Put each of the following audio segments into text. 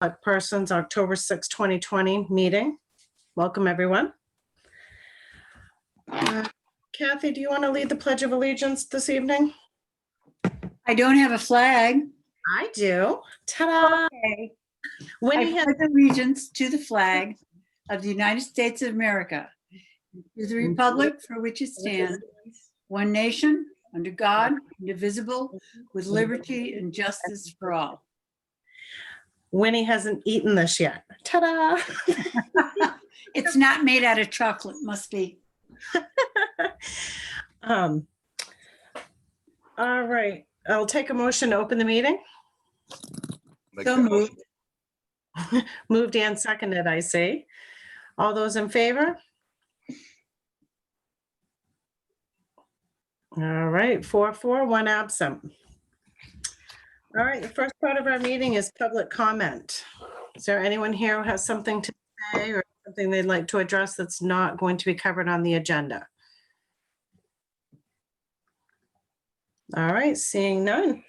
Persons, October 6, 2020 meeting. Welcome, everyone. Kathy, do you want to lead the Pledge of Allegiance this evening? I don't have a flag. I do. Ta-da! Okay. Winnie I has, pledge allegiance to the flag of the United States of America, to the republic for which it stands, one nation, under God, indivisible, with liberty and justice for all. Winnie hasn't eaten this yet. Ta-da! It's not made out of chocolate, must be. All right, I'll take a motion to open the meeting. Make So that moved. motion. Moved and seconded, I see. All those in favor? All right, 4-4, 1 absent. All right, the first part of our meeting is public comment. Is there anyone here who has something to say or something they'd like to address that's not going to be covered on the agenda? All right, seeing none,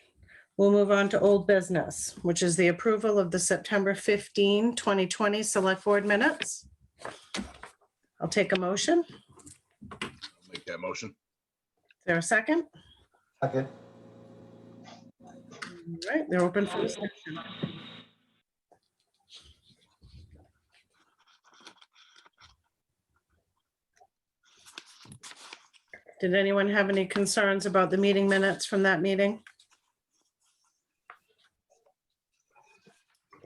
we'll move on to old business, which is the approval of the September 15, 2020 Select Board minutes. I'll take a motion. I'll make that motion. Is there a second? Second. All right, they're open for discussion. Did anyone have any concerns about the meeting minutes from that meeting?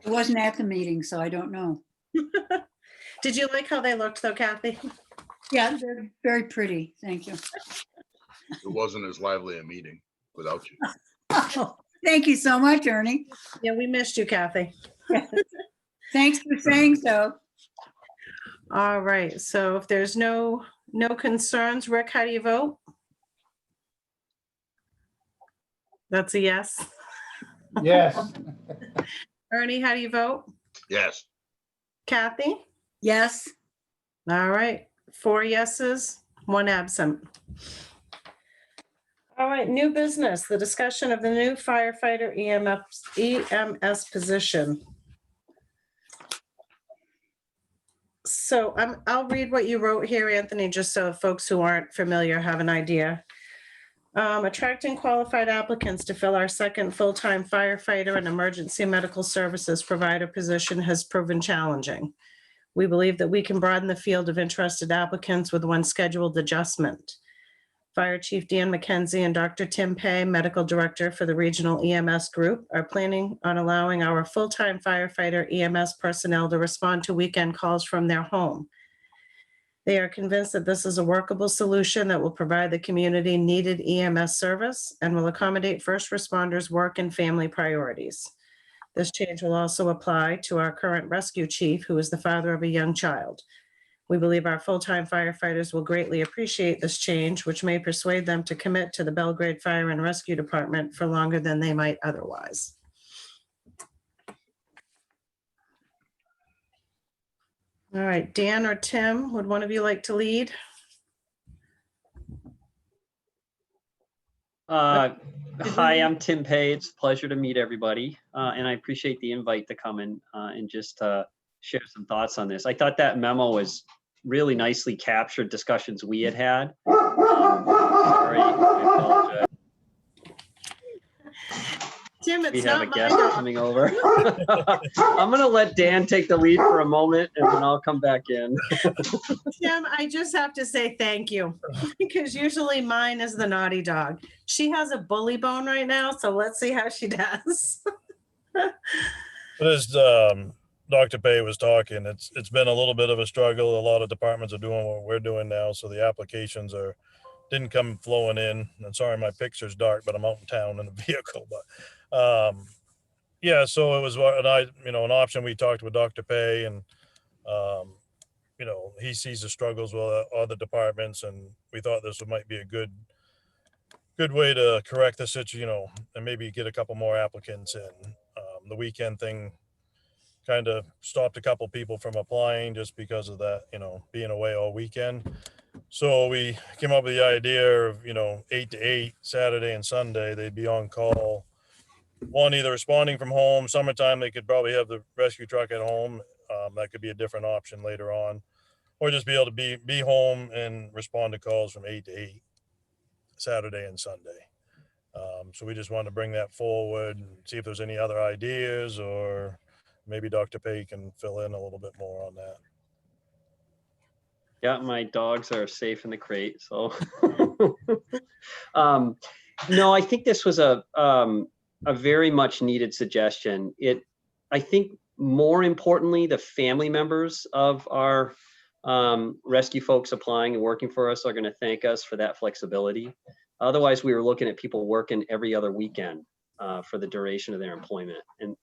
I wasn't at the meeting, so I don't know. Did you like how they looked though, Kathy? Yeah, they're very pretty. Thank you. It wasn't as lively a meeting without you. Oh, thank you so much, Ernie. Yeah, we missed you, Kathy. Thanks for saying so. All right, so if there's no concerns, Rick, how do you vote? That's a yes. Yes. Ernie, how do you vote? Yes, Kathy? Yes. All right, 4 yeses, 1 absent. All right, new business, the discussion of the new firefighter EMS position. So I'll read what you wrote here, Anthony, just so folks who aren't familiar have an idea. Attracting qualified applicants to fill our second full-time firefighter and emergency medical services provider position has proven challenging. We believe that we can broaden the field of interested applicants with one scheduled adjustment. Fire Chief Dan McKenzie and Dr. Tim Pei, Medical Director for the Regional EMS Group, are planning on allowing our full-time firefighter EMS personnel to respond to weekend calls from their home. They are convinced that this is a workable solution that will provide the community needed EMS service and will accommodate first responders' work and family priorities. This change will also apply to our current rescue chief, who is the father of a young child. We believe our full-time firefighters will greatly appreciate this change, which may persuade them to commit to the Belgrade Fire and Rescue Department for longer than they might otherwise. All right, Dan or Tim, would one of you like to lead? Hi, I'm Tim Pei. It's a pleasure to meet everybody. And I appreciate the invite to come in and just share some thoughts on this. I thought that memo was really nicely captured discussions we had had. Sorry, I apologize. Tim, We it's have a not guest mine. coming over. I'm gonna let Dan take the lead for a moment and then I'll come back in. Tim, I just have to say thank you, because usually mine is the naughty dog. She has a bully bone right now, so let's see how she does. But as Dr. Pei was talking, it's been a little bit of a struggle. A lot of departments are doing what we're doing now, so the applications didn't come flowing in. And sorry, my picture's dark, but I'm out in town in a vehicle. But yeah, so it was an option. We talked with Dr. Pei, and he sees the struggles with other departments, and we thought this might be a good way to correct the situation, and maybe get a couple more applicants in. The weekend thing kind of stopped a couple people from applying just because of that, being away all weekend. So we came up with the idea of, 8 to 8, Saturday and Sunday, they'd be on call one, either responding from home, summertime, they could probably have the rescue truck at home. That could be a different option later on, or just be able to be home and respond to calls from 8 to 8, Saturday and Sunday. So we just wanted to bring that forward and see if there's any other ideas, or maybe Dr. Pay can fill in a little bit more on that. Yeah, my dogs are safe in the crate, so. No, I think this was a very much needed suggestion. I think more importantly, the family members of our rescue folks applying and working for us are going to thank us for that flexibility. Otherwise, we were looking at people working every other weekend for the duration of their employment. And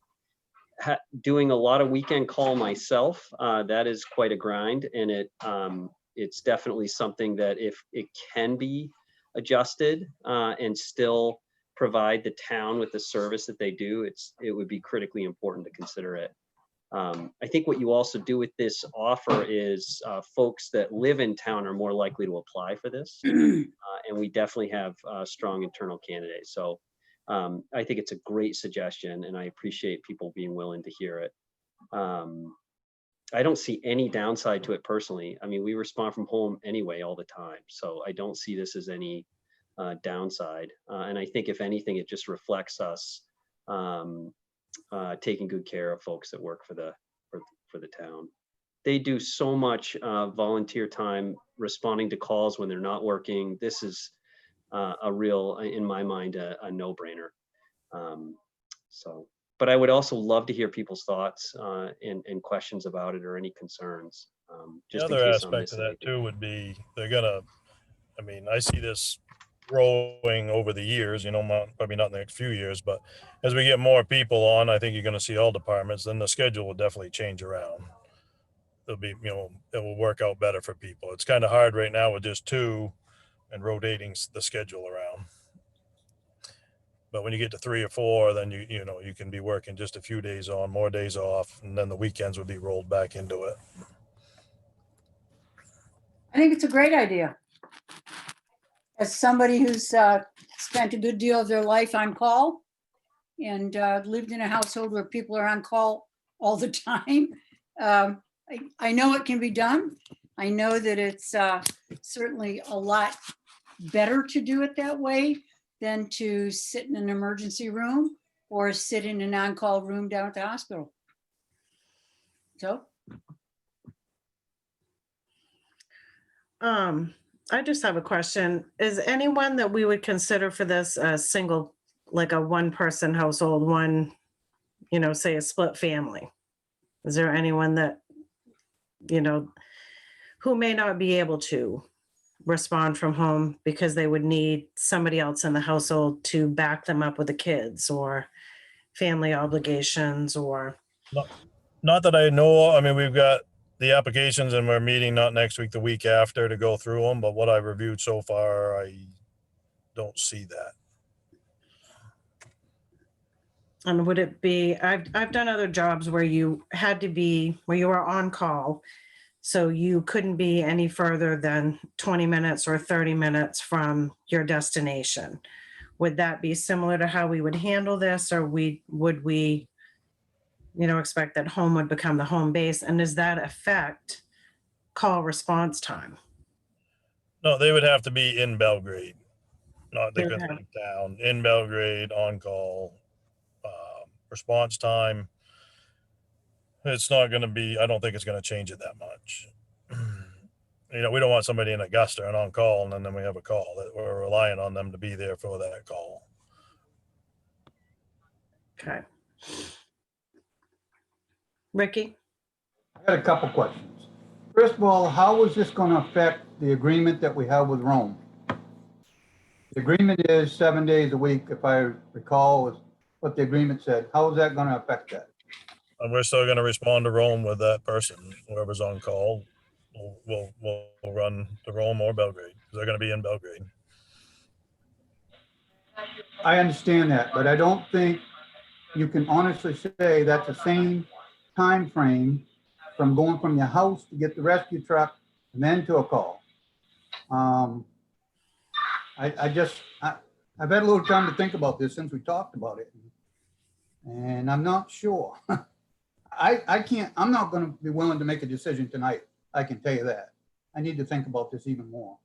doing a lot of weekend call myself, that is quite a grind. And it's definitely something that if it can be adjusted and still provide the town with the service that they do, it would be critically important to consider it. I think what you also do with this offer is folks that live in town are more likely to apply for this. And we definitely have strong internal candidates. So I think it's a great suggestion, and I appreciate people being willing to hear it. I don't see any downside to it personally. I mean, we respond from home anyway all the time. So I don't see this as any downside. And I think if anything, it just reflects us taking good care of folks that work for the town. They do so much volunteer time responding to calls when they're not working. This is a real, in my mind, a no-brainer. But I would also love to hear people's thoughts and questions about it, or any concerns. The other aspect of that too would be I see this growing over the years, probably not in the next few years, but as we get more people on, I think you're going to see all departments, then the schedule will definitely change around. It'll be, it will work out better for people. It's kind of hard right now with just two and rotating the schedule around. But when you get to 3 or 4, then you can be working just a few days on, more days off, and then the weekends would be rolled back into it. I think it's a great idea. As somebody who's spent a good deal of their life on call and lived in a household where people are on call all the time, I know it can be done. I know that it's certainly a lot better to do it that way than to sit in an emergency room or sit in an on-call room down at the hospital. So. I just have a question. Is anyone that we would consider for this a single, like a one-person household, say a split family? Is there anyone that, who may not be able to respond from home because they would need somebody else in the household to back them up with the kids or family obligations or? Not that I know. I mean, we've got the applications and we're meeting not next week, the week after, to go through them. But what I've reviewed so far, I don't see that. And would it be, I've done other jobs where you were on call, so you couldn't be any further than 20 minutes or 30 minutes from your destination. Would that be similar to how we would handle this, or would we expect that home would become the home base? And does that affect call response time? No, they would have to be in Belgrade. They couldn't leave town. In Belgrade, on call. Response time, it's not going to be, I don't think it's going to change it that much. We don't want somebody in Augusta and on call, and then we have a call that we're relying on them to be there for that call. Okay. Ricky? I got a couple questions. First of all, how is this going to affect the agreement that we have with Rome? The agreement is 7 days a week, if I recall, was what the agreement said. How is that going to affect that? And we're still going to respond to Rome with that person, whoever's on call. We'll run to Rome or Belgrade, because they're going to be in Belgrade. I understand that, but I don't think you can honestly say that's the same time frame from going from your house to get the rescue truck and then to a call. I've had a little time to think about this since we talked about it. And I'm not sure. I'm not gonna be willing to make a decision tonight. I can tell you that. I need to think about this even more.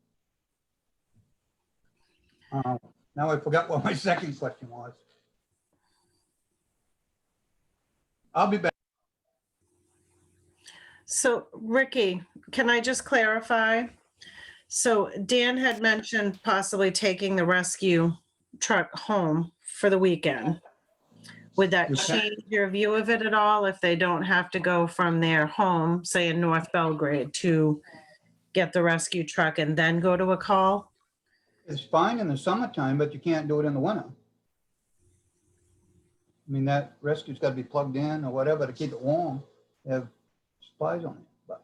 Now I forgot what my second question was. I'll be back. So Ricky, can I just clarify? So Dan had mentioned possibly taking the rescue truck home for the weekend. Would that Okay. change your view of it at all if they don't have to go from their home, say in North Belgrade, to get the rescue truck and then go to a call? It's fine in the summertime, but you can't do it in the winter. I mean, that rescue's got to be plugged in or whatever to keep it warm. They have supplies on it, but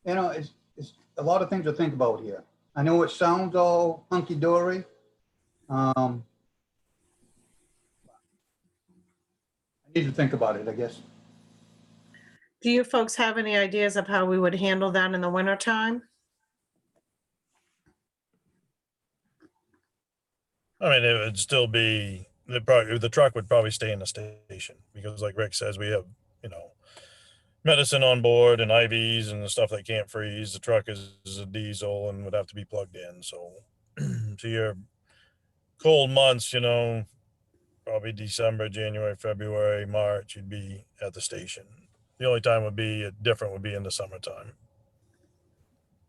you know, it's a lot of things to think about here. I know it sounds all hunky-dory. I need to think about it, I guess. Do you folks have any ideas of how we would handle that in the wintertime? I mean, it would still be, the truck would probably stay in the station because like Rick says, we have, you know, medicine on board and IVs and the stuff that can't freeze. The truck is a diesel and would have to be plugged in. So to your cold months, you know, probably December, January, February, March, you'd be at the station. The only time would be different would be in the summertime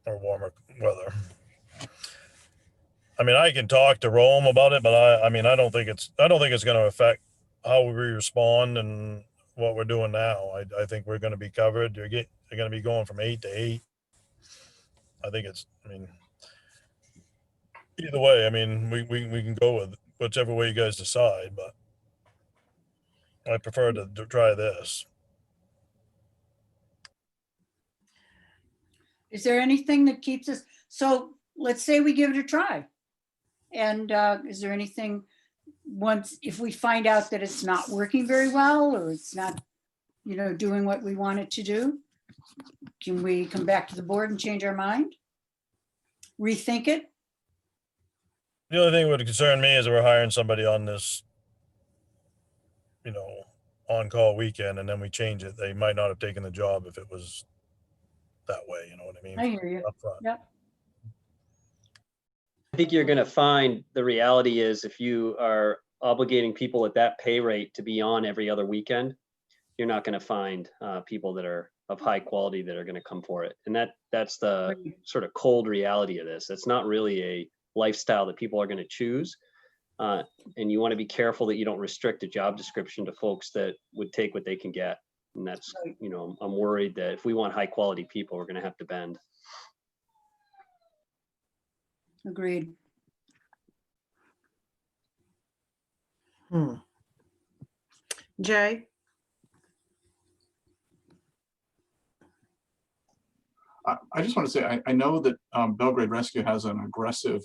or warmer weather. I mean, I can talk to Rome about it, but I mean, I don't think it's going to affect how we respond and what we're doing now. I think we're going to be covered. They're going to be going from 8 to 8. I think I mean, either way, I mean, we can go with whichever way you guys decide, but I prefer to try this. Is there anything that keeps us, so let's say we give it a try. And is there anything, if we find out that it's not working very well, or it's not, you know, doing what we want it to do, can we come back to the board and change our mind? Rethink it? The only thing that would concern me is that we're hiring somebody on this, you know, on-call weekend, and then we change it. They might not have taken the job if it was that way, you know what I mean? I hear you. Up front. Yep. I think you're going to find the reality is if you are obligating people at that pay rate to be on every other weekend, you're not going to find people that are of high quality that are going to come for it. And that's the sort of cold reality of this. It's not really a lifestyle that people are going to choose. And you want to be careful that you don't restrict a job description to folks that would take what they can get. And that's, you know, I'm worried that if we want high quality people, we're going to have to bend. Agreed. Jay? I just want to say, I know that Belgrade Rescue has an aggressive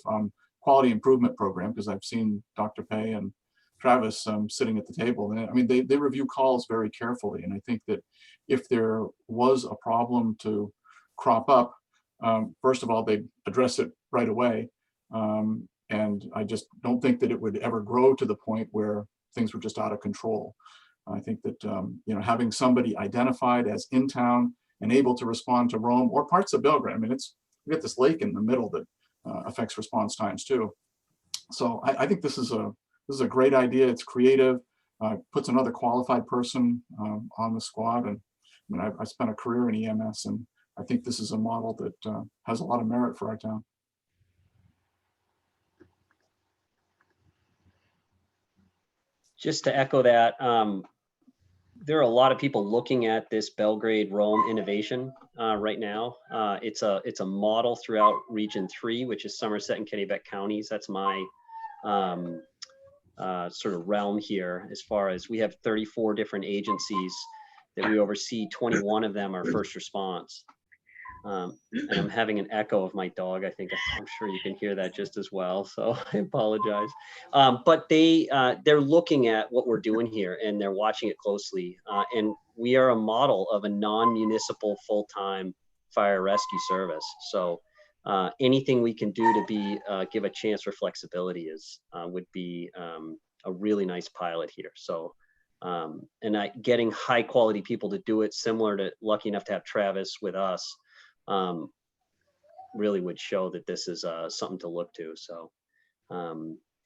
quality improvement program because I've seen Dr. Pay and Travis sitting at the table. And I mean, they review calls very carefully. And I think that if there was a problem to crop up, first of all, they address it right away. And I just don't think that it would ever grow to the point where things were just out of control. I think that, you know, having somebody identified as in town and able to respond to Rome or parts of Belgrade. I mean, we got this lake in the middle that affects response times too. So I think this is a great idea. It's creative, puts another qualified person on the squad. And I mean, I spent a career in EMS, and I think this is a model that has a lot of merit for our town. Just to echo that, there are a lot of people looking at this Belgrade Rome innovation right now. It's a model throughout Region 3, which is Somerset and Kennebec counties. That's my sort of realm here. As far as we have 34 different agencies that we oversee, 21 of them are first response. And I'm having an echo of my dog. I'm sure you can hear that just as well. So I apologize. But they're looking at what we're doing here and they're watching it closely. And we are a model of a non-municipal full-time fire rescue service. So anything we can do to give a chance for flexibility would be a really nice pilot here. So, and getting high quality people to do it, similar to lucky enough to have Travis with us, really would show that this is something to look to. So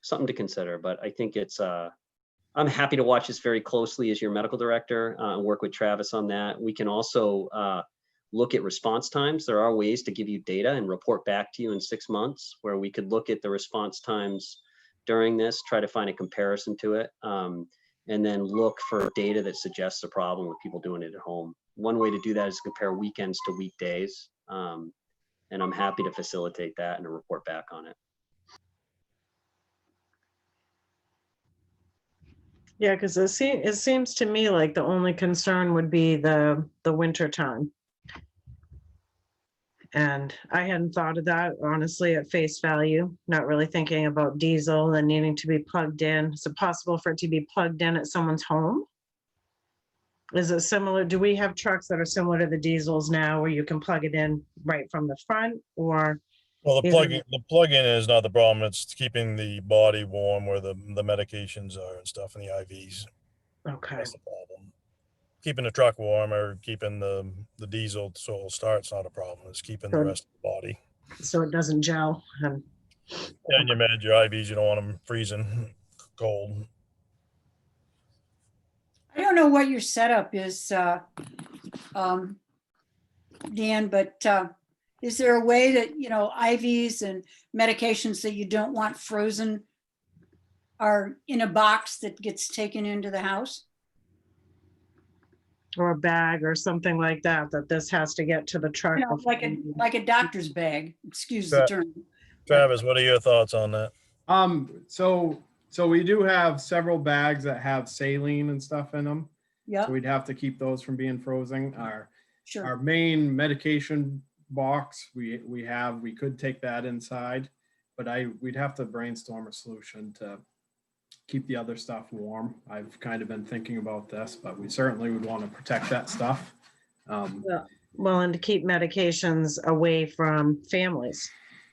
something to consider, but I think it's, I'm happy to watch this very closely as your medical director and work with Travis on that. We can also look at response times. There are ways to give you data and report back to you in 6 months, where we could look at the response times during this, try to find a comparison to it, and then look for data that suggests a problem with people doing it at home. One way to do that is compare weekends to weekdays. And I'm happy to facilitate that and to report back on it. Yeah, because it seems to me like the only concern would be the winter time. And I hadn't thought of that, honestly, at face value, not really thinking about diesel and needing to be plugged in. Is it possible for it to be plugged in at someone's home? Is it similar? Do we have trucks that are similar to the diesels now where you can plug it in right from the front, or? Well, the Either- plug-in is not the problem. It's keeping the body warm where the medications are and stuff and the IVs. Okay, That's the problem. Keeping the truck warm or keeping the diesel so it'll start's not a problem. It's keeping the Good. rest of the body. so it doesn't gel and. Yeah, and you manage your IVs, you don't want them freezing cold. I don't know what your setup is, Dan, but is there a way that, you know, IVs and medications that you don't want frozen are in a box that gets taken into the house? Or a bag or something like that, that this has to get to the truck. You know, like a doctor's bag, excuse the Right. term. Travis, what are your thoughts on that? So we do have several bags that have saline and stuff in them. Yeah, So we'd have to keep those from being frozen. Our sure. main medication box, we could take that inside, but we'd have to brainstorm a solution to keep the other stuff warm. I've kind of been thinking about this, but we certainly would want to protect that stuff. Well, and to keep medications away from families.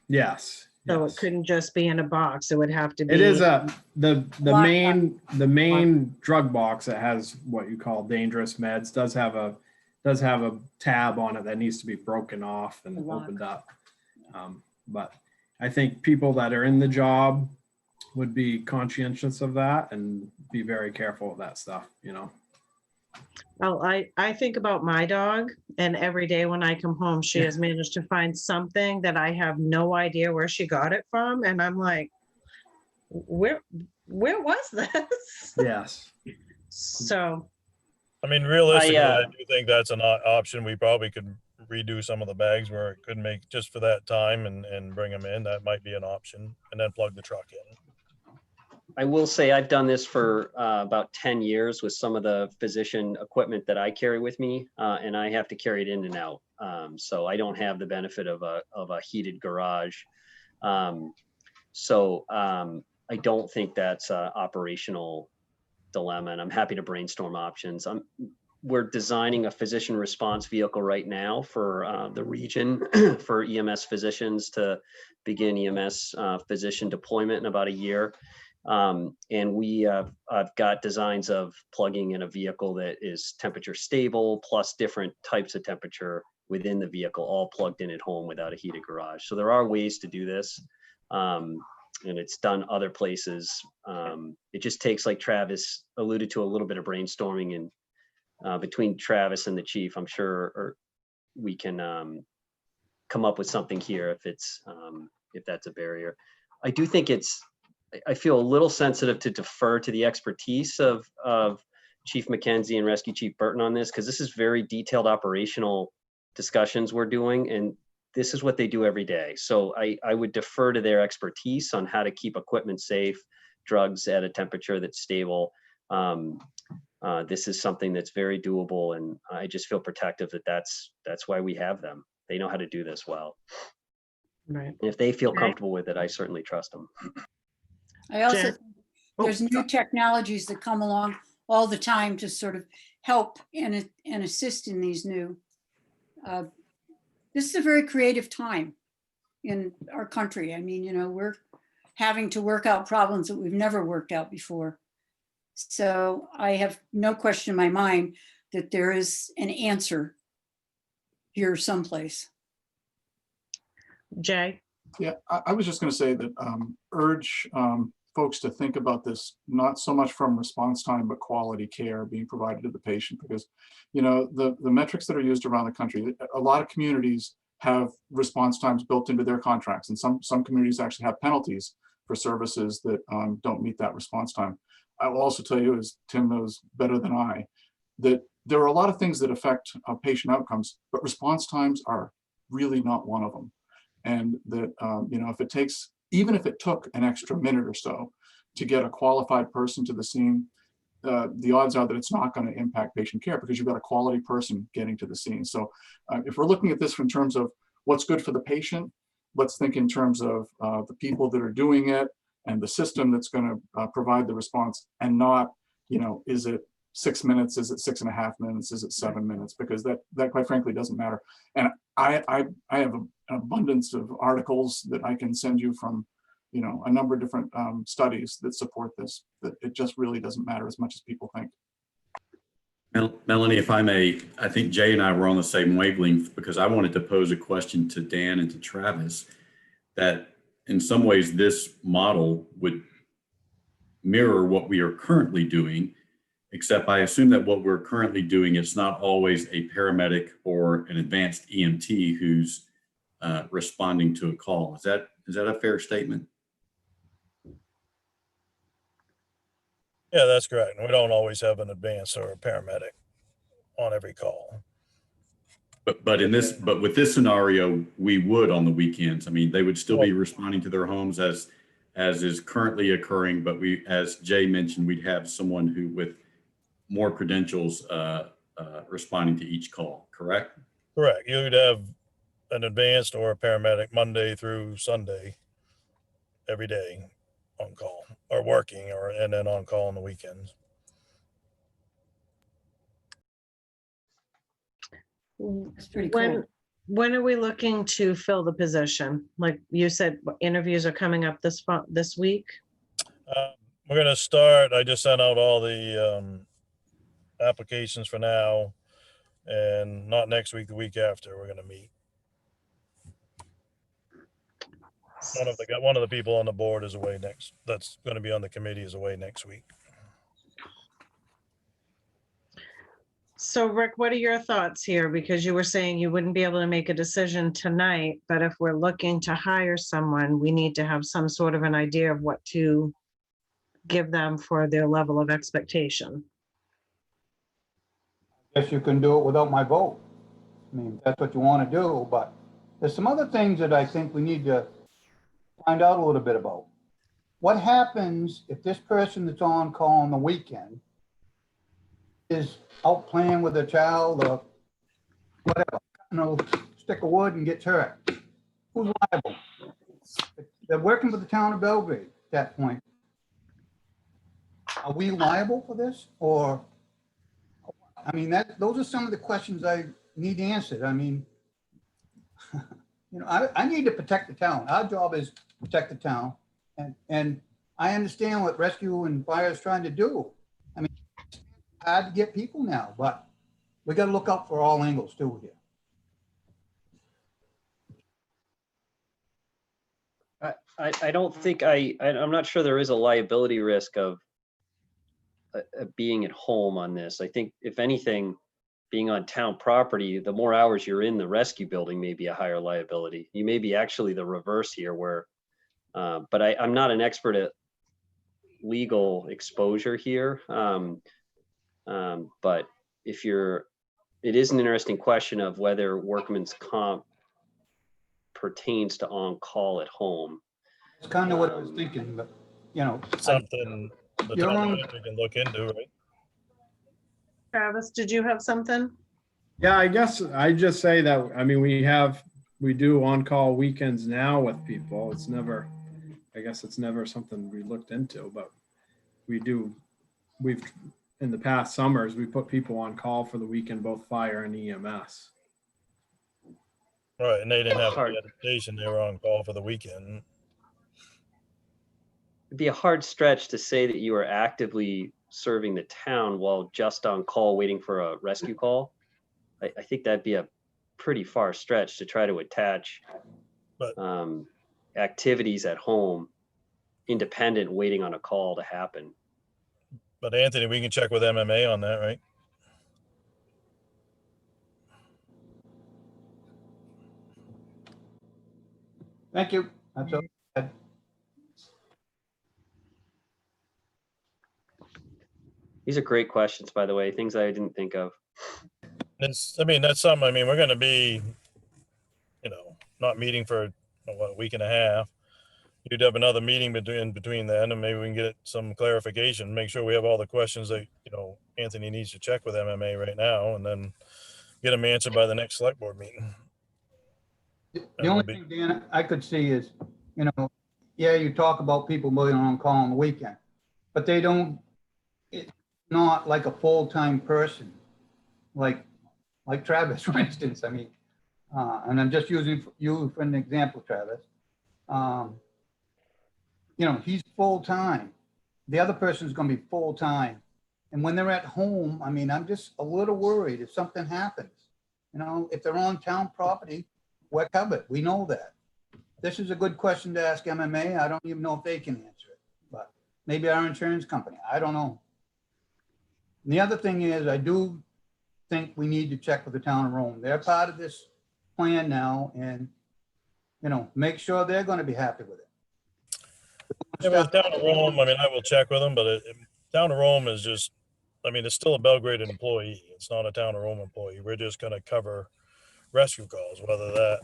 Yes. So yes. it couldn't just be in a box. It would have to be. It is the Lockbox. main drug box that has what you call dangerous meds does have a tab on it that needs to be broken off and A lock. opened up. But I think people that are in the job would be conscientious of that and be very careful of that stuff, you know. Well, I think about my dog, and every day when I come home, she has managed to find something that I have no idea where she got it from. And I'm like, where was this? Yes. So, I mean, realistically, I, I do think that's an option. We probably could redo some of the bags where it could make just for that time and bring them in. That might be an option, and then plug the truck in. I will say I've done this for about 10 years with some of the physician equipment that I carry with me, and I have to carry it in and out. So I don't have the benefit of a heated garage. So I don't think that's an operational dilemma, and I'm happy to brainstorm options. We're designing a physician response vehicle right now for the region for EMS physicians to begin EMS physician deployment in about a year. And I've got designs of plugging in a vehicle that is temperature stable, plus different types of temperature within the vehicle, all plugged in at home without a heated garage. So there are ways to do this. And it's done other places. It just takes, like Travis alluded to, a little bit of brainstorming, and between Travis and the chief, I'm sure we can come up with something here if that's a barrier. I do think I feel a little sensitive to defer to the expertise of Chief McKenzie and Rescue Chief Burton on this, because this is very detailed operational discussions we're doing, and this is what they do every day. So I would defer to their expertise on how to keep equipment safe, drugs at a temperature that's stable. This is something that's very doable, and I just feel protective that's why we have them. They know how to do this well. right. And if they feel comfortable with it, I certainly trust them. I also, Jen? think there's new technologies that come along all the time to sort of help and assist in these new. This is a very creative time in our country. I mean, you know, we're having to work out problems that we've never worked out before. So I have no question in my mind that there is an answer here someplace. Jay? Yeah, I was just going to say that urge folks to think about this, not so much from response time, but quality care being provided to the patient, because, you know, the metrics that are used around the country, a lot of communities have response times built into their contracts, and some communities actually have penalties for services that don't meet that response time. I will also tell you, as Tim knows better than I, that there are a lot of things that affect patient outcomes, but response times are really not one of them. And that, you know, if it takes, even if it took an extra minute or so to get a qualified person to the scene, the odds are that it's not going to impact patient care because you've got a quality person getting to the scene. So if we're looking at this in terms of what's good for the patient, let's think in terms of the people that are doing it and the system that's going to provide the response, and not, you know, is it 6 minutes? Is it 6.5 minutes? Is it 7 minutes? Because that quite frankly doesn't matter. And I have an abundance of articles that I can send you from, you know, a number of different studies that support this, that it just really doesn't matter as much as people think. Melanie, if I may, I think Jay and I were on the same wavelength, because I wanted to pose a question to Dan and to Travis that in some ways this model would mirror what we are currently doing, except I assume that what we're currently doing is not always a paramedic or an advanced EMT who's responding to a call. Is that a fair statement? Yeah, that's correct. We don't always have an advance or a paramedic on every call. But with this scenario, we would on the weekends. I mean, they would still be responding to their homes as is currently occurring. But we, as Jay mentioned, we'd have someone who with more credentials responding to each call. Correct? Correct. You'd have an advanced or a paramedic Monday through Sunday, every day on call or working, and then on call on the weekends. It's pretty cool. When are we looking to fill the position? Like you said, interviews are coming up this week. We're going to start. I just sent out all the applications for now, and not next week, the week after, we're going to meet. One of the people on the board is away that's going to be on the committee is away next week. So Rick, what are your thoughts here? Because you were saying you wouldn't be able to make a decision tonight, but if we're looking to hire someone, we need to have some sort of an idea of what to give them for their level of expectation. Guess you can do it without my vote. I mean, if that's what you want to do, but there's some other things that I think we need to find out a little bit about. What happens if this person that's on call on the weekend is out playing with a child or whatever, you know, stick of wood and gets hurt? Who's liable? They're working for the town of Belgrade at that point. Are we liable for this? Or, I mean, those are some of the questions I need answered. I mean, you know, I need to protect the town. Our job is to protect the town. And I understand what rescue and fire is trying to do. I mean, it's hard to get people now, but we got to look out for all angles too here. I don't think I'm not sure there is a liability risk of being at home on this. I think if anything, being on town property, the more hours you're in the rescue building may be a higher liability. You may be actually the reverse here where, but I'm not an expert at legal exposure here. But it is an interesting question of whether workman's comp pertains to on-call at home. It's kind of what I was thinking, but you know, Something the You're town wrong. manager can look into, right? Travis, did you have something? Yeah, I guess I just say that, I mean, we do on-call weekends now with people. It's never, I guess it's never something we looked into, but we've, in the past summers, we put people on call for the weekend, both fire and EMS. Right, and they didn't have Hard. the education. They were on call for the weekend. It'd be a hard stretch to say that you are actively serving the town while just on call waiting for a rescue call. I think that'd be a pretty far stretch to try to attach But- activities at home, independent, waiting on a call to happen. But Anthony, we can check with MMA on that, right? Thank you. That's all. These are great questions, by the way, things I didn't think of. I mean, that's something, I mean, we're gonna be, not meeting for, what, a week and a half. You'd have another meeting between then, and maybe we can get some clarification, make sure we have all the questions that, Anthony needs to check with MMA right now, and then get them answered by the next select board meeting. The only thing, Dan, I could see is, yeah, you talk about people being on call on the weekend, but it's not like a full-time person, like Travis, for instance. I mean, and I'm just using you for an example, Travis. He's full-time. The other person's gonna be full-time. And when they're at home, I mean, I'm just a little worried if something happens. If they're on town property, we're covered. We know that. This is a good question to ask MMA. I don't even know if they can answer it, but maybe our insurance company. I don't know. And the other thing is, I do think we need to check with the town of Rome. They're part of this plan now, and, make sure they're going to be happy with it. Yeah, with Town of Rome, I mean, I will check with them, but Town of Rome is just, I mean, it's still a Belgrade employee. It's not a Town of Rome employee. We're just gonna cover rescue calls, whether that,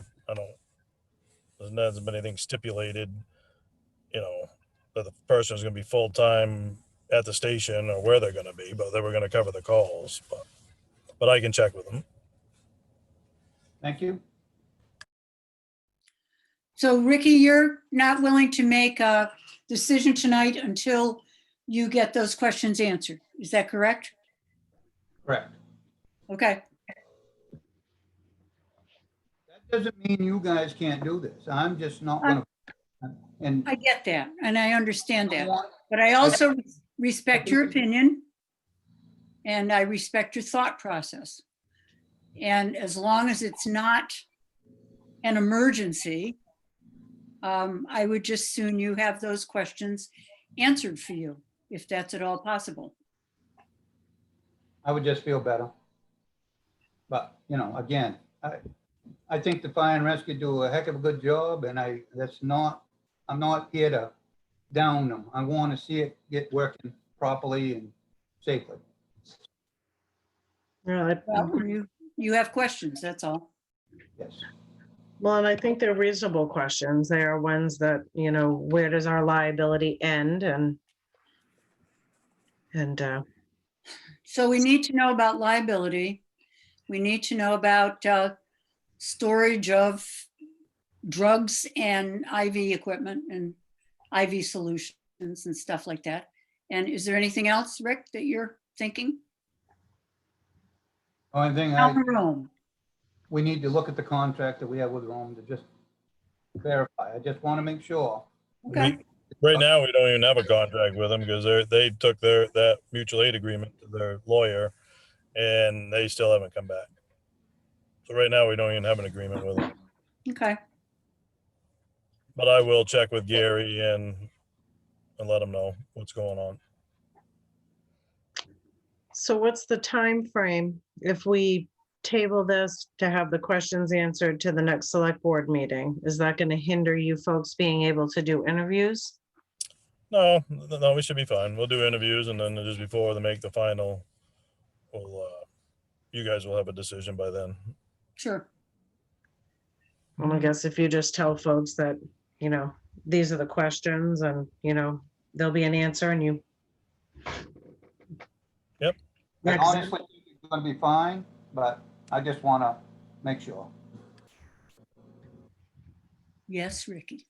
hasn't been anything stipulated, that the person is gonna be full-time at the station or where they're gonna be, but they were gonna cover the calls, but I can check with them. Thank you. So Ricky, you're not willing to make a decision tonight until you get those questions answered. Is that correct? Correct. Okay. That doesn't mean you guys can't do this. I'm just not gonna. And I get that, and I understand that, but I also respect your opinion, and I respect your thought process. And as long as it's not an emergency, I would just soon you have those questions answered for you, if that's at all possible. I would just feel better. But, again, I think the fire and rescue do a heck of a good job, and I'm not here to down them. I want to see it get working properly and safely. Yeah, Well, you have questions, that's all. Yes. well, and I think they're reasonable questions. They are ones that, where does our liability end? And So we need to know about liability. We need to know about storage of drugs and IV equipment and IV solutions and stuff like that. And is there anything else, Rick, that you're thinking? Only thing Rome. we need to look at the contract that we have with Rome to just verify. I just want to make sure. Okay, Right now, we don't even have a contract with them because they took that mutual aid agreement to their lawyer and they still haven't come back. So right now, we don't even have an agreement with them. okay. But I will check with Gary and let him know what's going on. so what's the time frame if we table this to have the questions answered to the next select board meeting? Is that going to hinder you folks being able to do interviews? No, we should be fine. We'll do interviews and then just before they make the final, you guys will have a decision by then. Sure. Well, I guess if you just tell folks that, these are the questions and, there'll be an answer and you. Yep. I Next. honestly think it's going to be fine, but I just want to make sure. Yes, Ricky.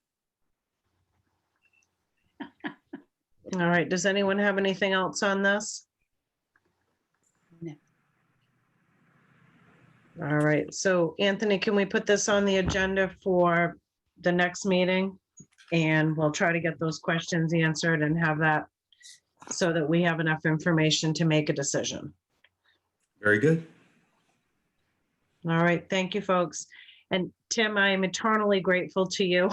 All right, does anyone have anything else on this? No. All right, so Anthony, can we put this on the agenda for the next meeting? And we'll try to get those questions answered and have that so that we have enough information to make a decision. Very good. All right, thank you, folks. And Tim, I am eternally grateful to you.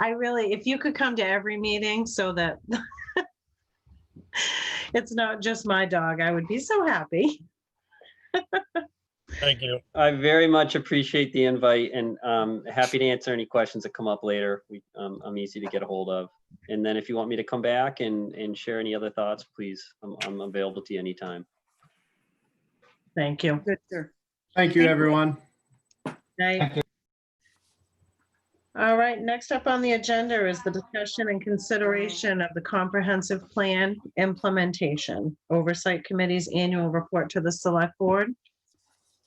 I really, if you could come to every meeting so that it's not just my dog, I would be so happy. Thank you. I very much appreciate the invite and happy to answer any questions that come up later. I'm easy to get a hold of. And then if you want me to come back and share any other thoughts, please, I'm available to you anytime. Thank you. Good, sir. Thank you, everyone. Night. All right, next up on the agenda is the discussion and consideration of the comprehensive plan implementation oversight committee's annual report to the select board.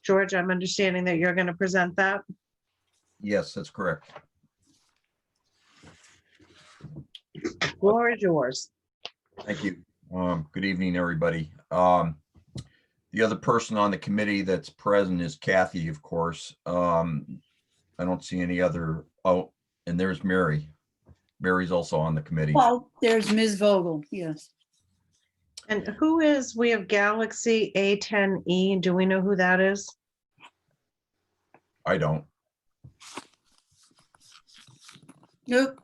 George, I'm understanding that you're going to present that. Yes, that's correct. The floor is yours. Thank you. Good evening, everybody. The other person on the committee that's present is Kathy, of course. I don't see any other. Oh, and there's Mary. Mary's also on the committee. Well, there's Ms. Vogel, yes. And who is, we have Galaxy A10E. Do we know who that is? I don't. Nope.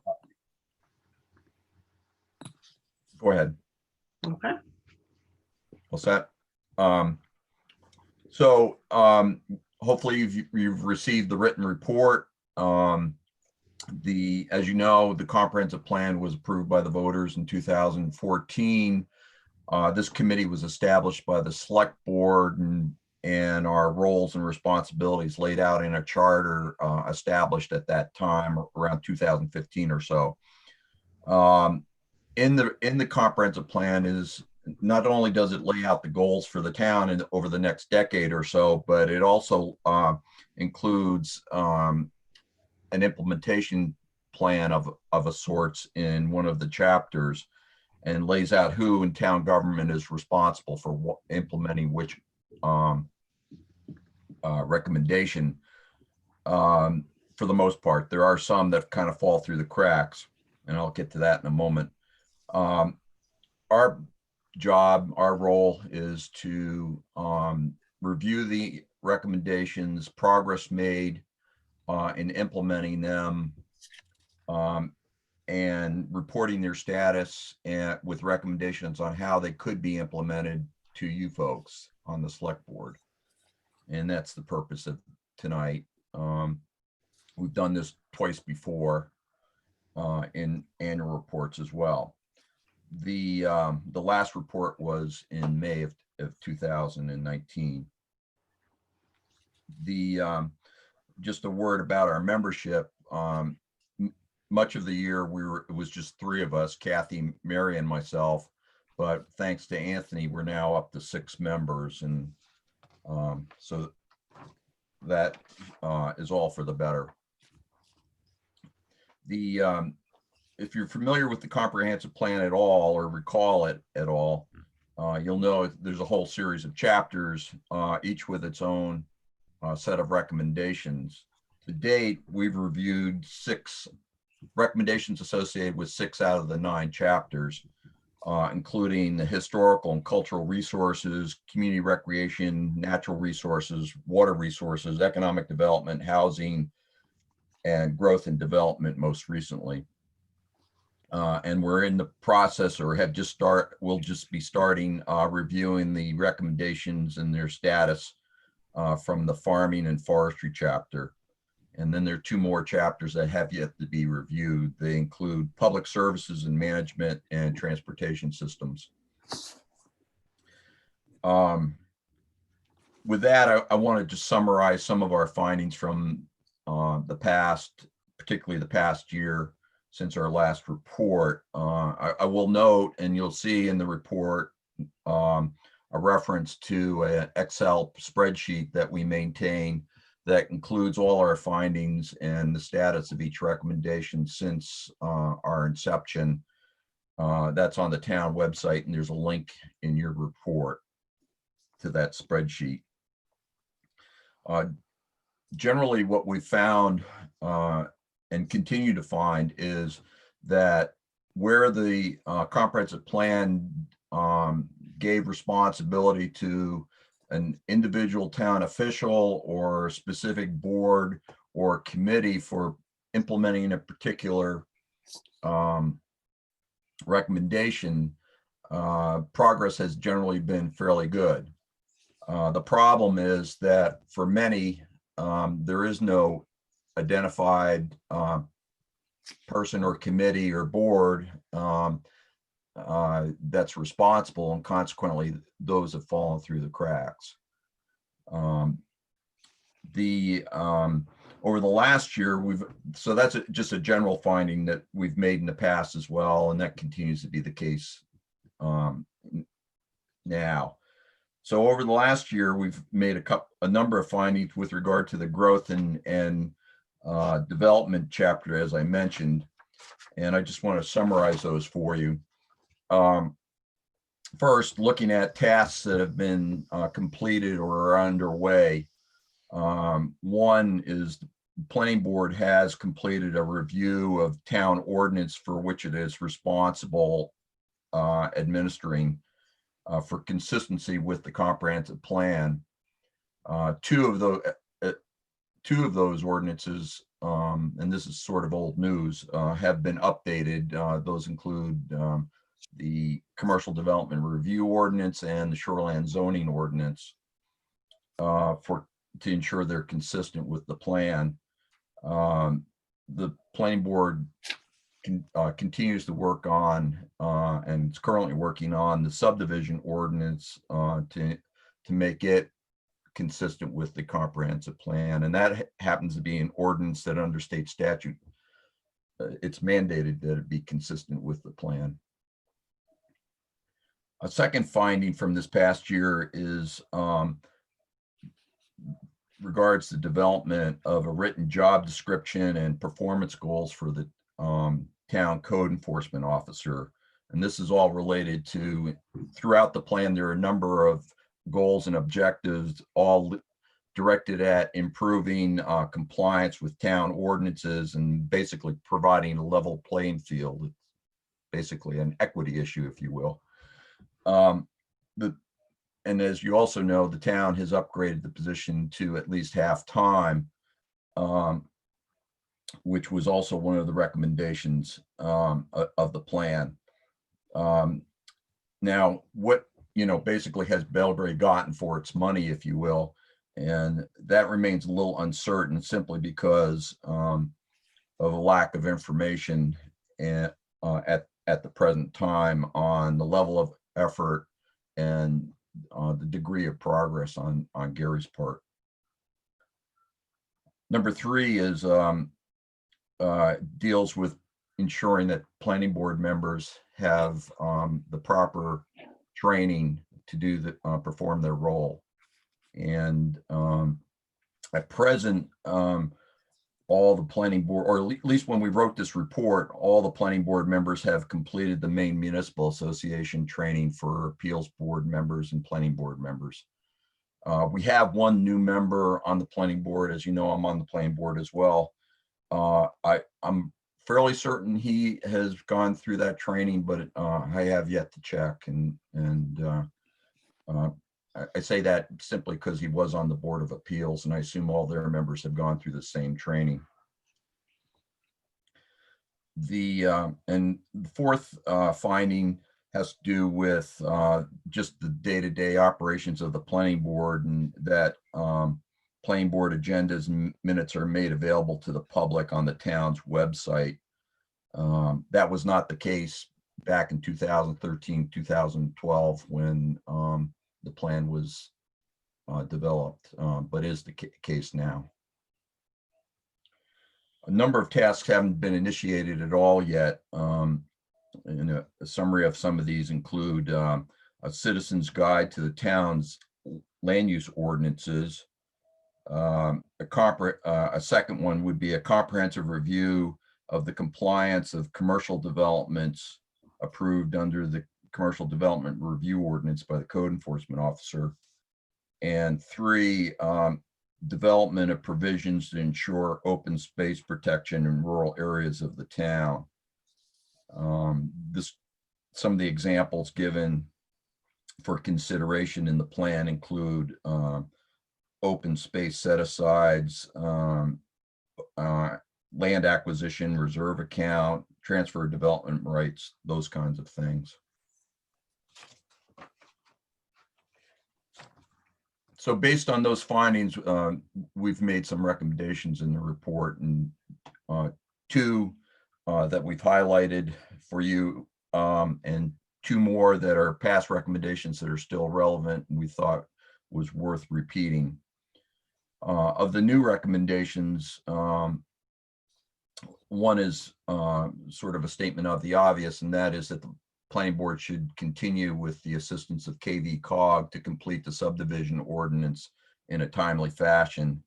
Go ahead. Okay. What's that? Hopefully you've received the written report. As you know, the comprehensive plan was approved by the voters in 2014. This committee was established by the select board, and our roles and responsibilities laid out in a charter established at that time around 2015 or so. In the comprehensive plan is not only does it lay out the goals for the town over the next decade or so, but it also includes an implementation plan of a sorts in one of the chapters, and lays out who in town government is responsible for implementing which recommendation. For the most part, there are some that kind of fall through the cracks, and I'll get to that in a moment. Our job, our role is to review the recommendations, progress made in implementing them, and reporting their status and with recommendations on how they could be implemented to you folks on the select board. And that's the purpose of tonight. We've done this twice before in annual reports as well. The last report was in May of 2019. Just a word about our membership. Much of the year it was just three of us, Kathy, Mary, and myself. But thanks to Anthony, we're now up to 6 members, and so that is all for the better. If you're familiar with the comprehensive plan at all, or recall it at all, you'll know there's a whole series of chapters, each with its own set of recommendations. To date, we've reviewed 6 recommendations associated with 6 out of the 9 chapters, including the historical and cultural resources, community recreation, natural resources, water resources, economic development, housing, and growth and development most recently. And we're in the process, or we'll just be starting reviewing the recommendations and their status from the farming and forestry chapter. And then there are 2 more chapters that have yet to be reviewed. They include public services and management and transportation systems. With that, I want to just summarize some of our findings from the past, particularly the past year since our last report. I will note, and you'll see in the report, a reference to an Excel spreadsheet that we maintain that includes all our findings and the status of each recommendation since our inception. That's on the town website, and there's a link in your report to that spreadsheet. Generally, what we found and continue to find is that where the comprehensive plan gave responsibility to an individual town official or specific board or committee for implementing a particular recommendation, progress has generally been fairly good. The problem is that for many, there is no identified person or committee or board that's responsible, and consequently, those have fallen through the cracks. Over the last year, so that's just a general finding that we've made in the past as well, and that continues to be the case now. So over the last year, we've made a number of findings with regard to the growth and development chapter, as I mentioned, and I just want to summarize those for you. First, looking at tasks that have been completed or are underway. One is the planning board has completed a review of town ordinance for which it is responsible administering for consistency with the comprehensive plan. Two of those ordinances, and this is sort of old news, have been updated. Those include the commercial development review ordinance and the shoreland zoning ordinance to ensure they're consistent with the plan. The planning board continues to work on and is currently working on the subdivision ordinance to make it consistent with the comprehensive plan, and that happens to be an ordinance that under state statute it's mandated that it be consistent with the plan. A second finding from this past year is regards the development of a written job description and performance goals for the town code enforcement officer. And this is all related to, throughout the plan, there are a number of goals and objectives all directed at improving compliance with town ordinances and basically providing a level playing field. It's basically an equity issue, if you will. And as you also know, the town has upgraded the position to at least half-time, which was also one of the recommendations of the plan. Now, what basically has Belgrade gotten for its money, if you will, and that remains a little uncertain simply because of a lack of information at the present time on the level of effort and the degree of progress on Gary's part. Number 3 is deals with ensuring that planning board members have the proper training to do perform their role. And at present, all the planning board, or at least when we wrote this report, all the planning board members have completed the Maine Municipal Association training for appeals board members and planning board members. We have one new member on the planning board. As you know, I'm on the planning board as well. I'm fairly certain he has gone through that training, but I have yet to check. And I say that simply because he was on the Board of Appeals, and I assume all their members have gone through the same training. And the fourth finding has to do with just the day-to-day operations of the planning board, and that planning board agendas and minutes are made available to the public on the town's website. That was not the case back in 2013, 2012 when the plan was developed, but is the case now. A number of tasks haven't been initiated at all yet. And a summary of some of these include a citizen's guide to the town's land use ordinances. A second one would be a comprehensive review of the compliance of commercial developments approved under the Commercial Development Review Ordinance by the Code Enforcement Officer. And 3, development of provisions to ensure open space protection in rural areas of the town. Some of the examples given for consideration in the plan include open space set-asides, land acquisition, reserve account, transfer of development rights, those kinds of things. So based on those findings, we've made some recommendations in the report, and two that we've highlighted for you, and two more that are past recommendations that are still relevant and we thought was worth repeating. Of the new recommendations, one is sort of a statement of the obvious, and that is that the planning board should continue with the assistance of KV-COG to complete the subdivision ordinance in a timely fashion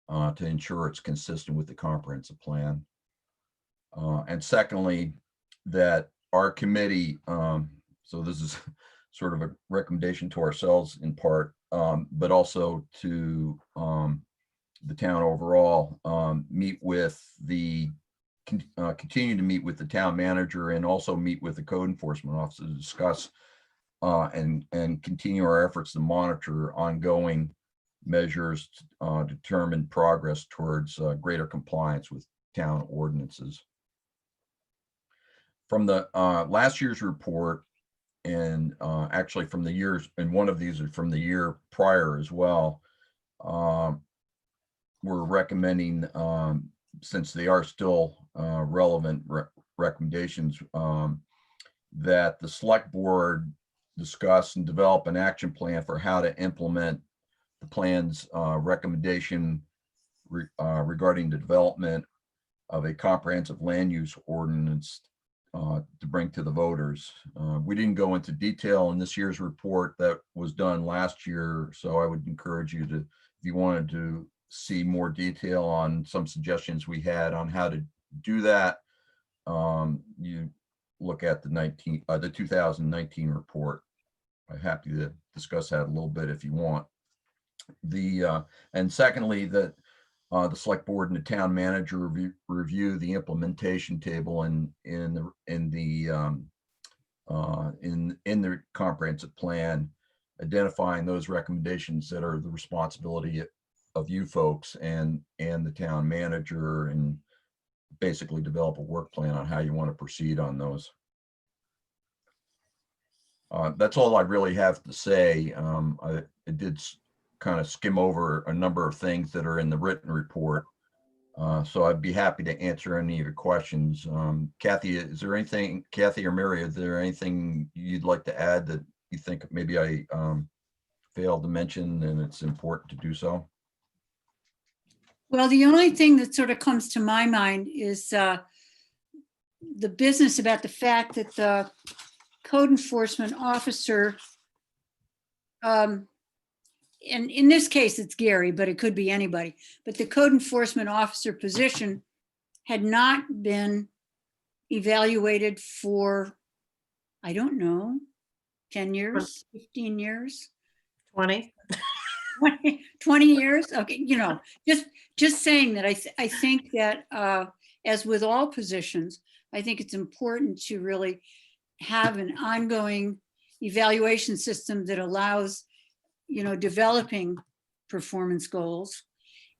to ensure it's consistent with the comprehensive plan. And secondly, that our committee, so this is sort of a recommendation to ourselves in part, but also to the town overall, continue to meet with the town manager and also meet with the code enforcement officer to discuss and continue our efforts to monitor ongoing measures to determine progress towards greater compliance with town ordinances. From the last year's report, and actually from the years, and one of these is from the year prior as well, we're recommending, since they are still relevant recommendations, that the select board discuss and develop an action plan for how to implement the plan's recommendation regarding the development of a comprehensive land use ordinance to bring to the voters. We didn't go into detail in this year's report. That was done last year, so I would encourage you to, if you wanted to see more detail on some suggestions we had on how to do that, you look at the 2019 report. I'm happy to discuss that a little bit if you want. And secondly, that the select board and the town manager review the implementation table in the comprehensive plan, identifying those recommendations that are the responsibility of you folks and the town manager, and basically develop a work plan on how you want to proceed on those. That's all I really have to say. I did kind of skim over a number of things that are in the written report. So I'd be happy to answer any of your questions. Kathy, is there anything, Kathy or Mary, is there anything you'd like to add that you think maybe I failed to mention and it's important to do so? Well, the only thing that sort of comes to my mind is the business about the fact that the code enforcement officer, and in this case, it's Gary, but it could be anybody, but the code enforcement officer position had not been evaluated for, I don't know, 10 years, 15 years, 20. 20 years. Okay, you know, just saying that I think that as with all positions, I think it's important to really have an ongoing evaluation system that allows, you know, developing performance goals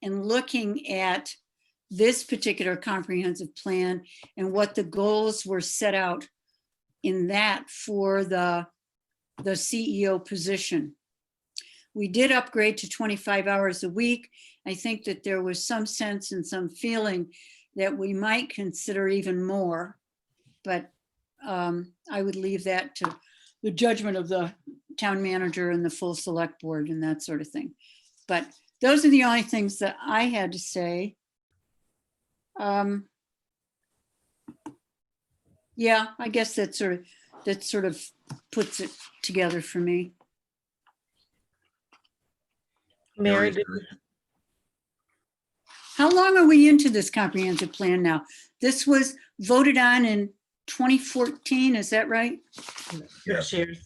and looking at this particular comprehensive plan and what the goals were set out in that for the CEO position. We did upgrade to 25 hours a week. I think that there was some sense and some feeling that we might consider even more, but I would leave that to the judgment of the town manager and the full select board and that sort of thing. But those are the only things that I had to say. Yeah, I guess that sort of puts it together for me. Mary, How long are we into this comprehensive plan now? This was voted on in 2014, is that right? 6 years.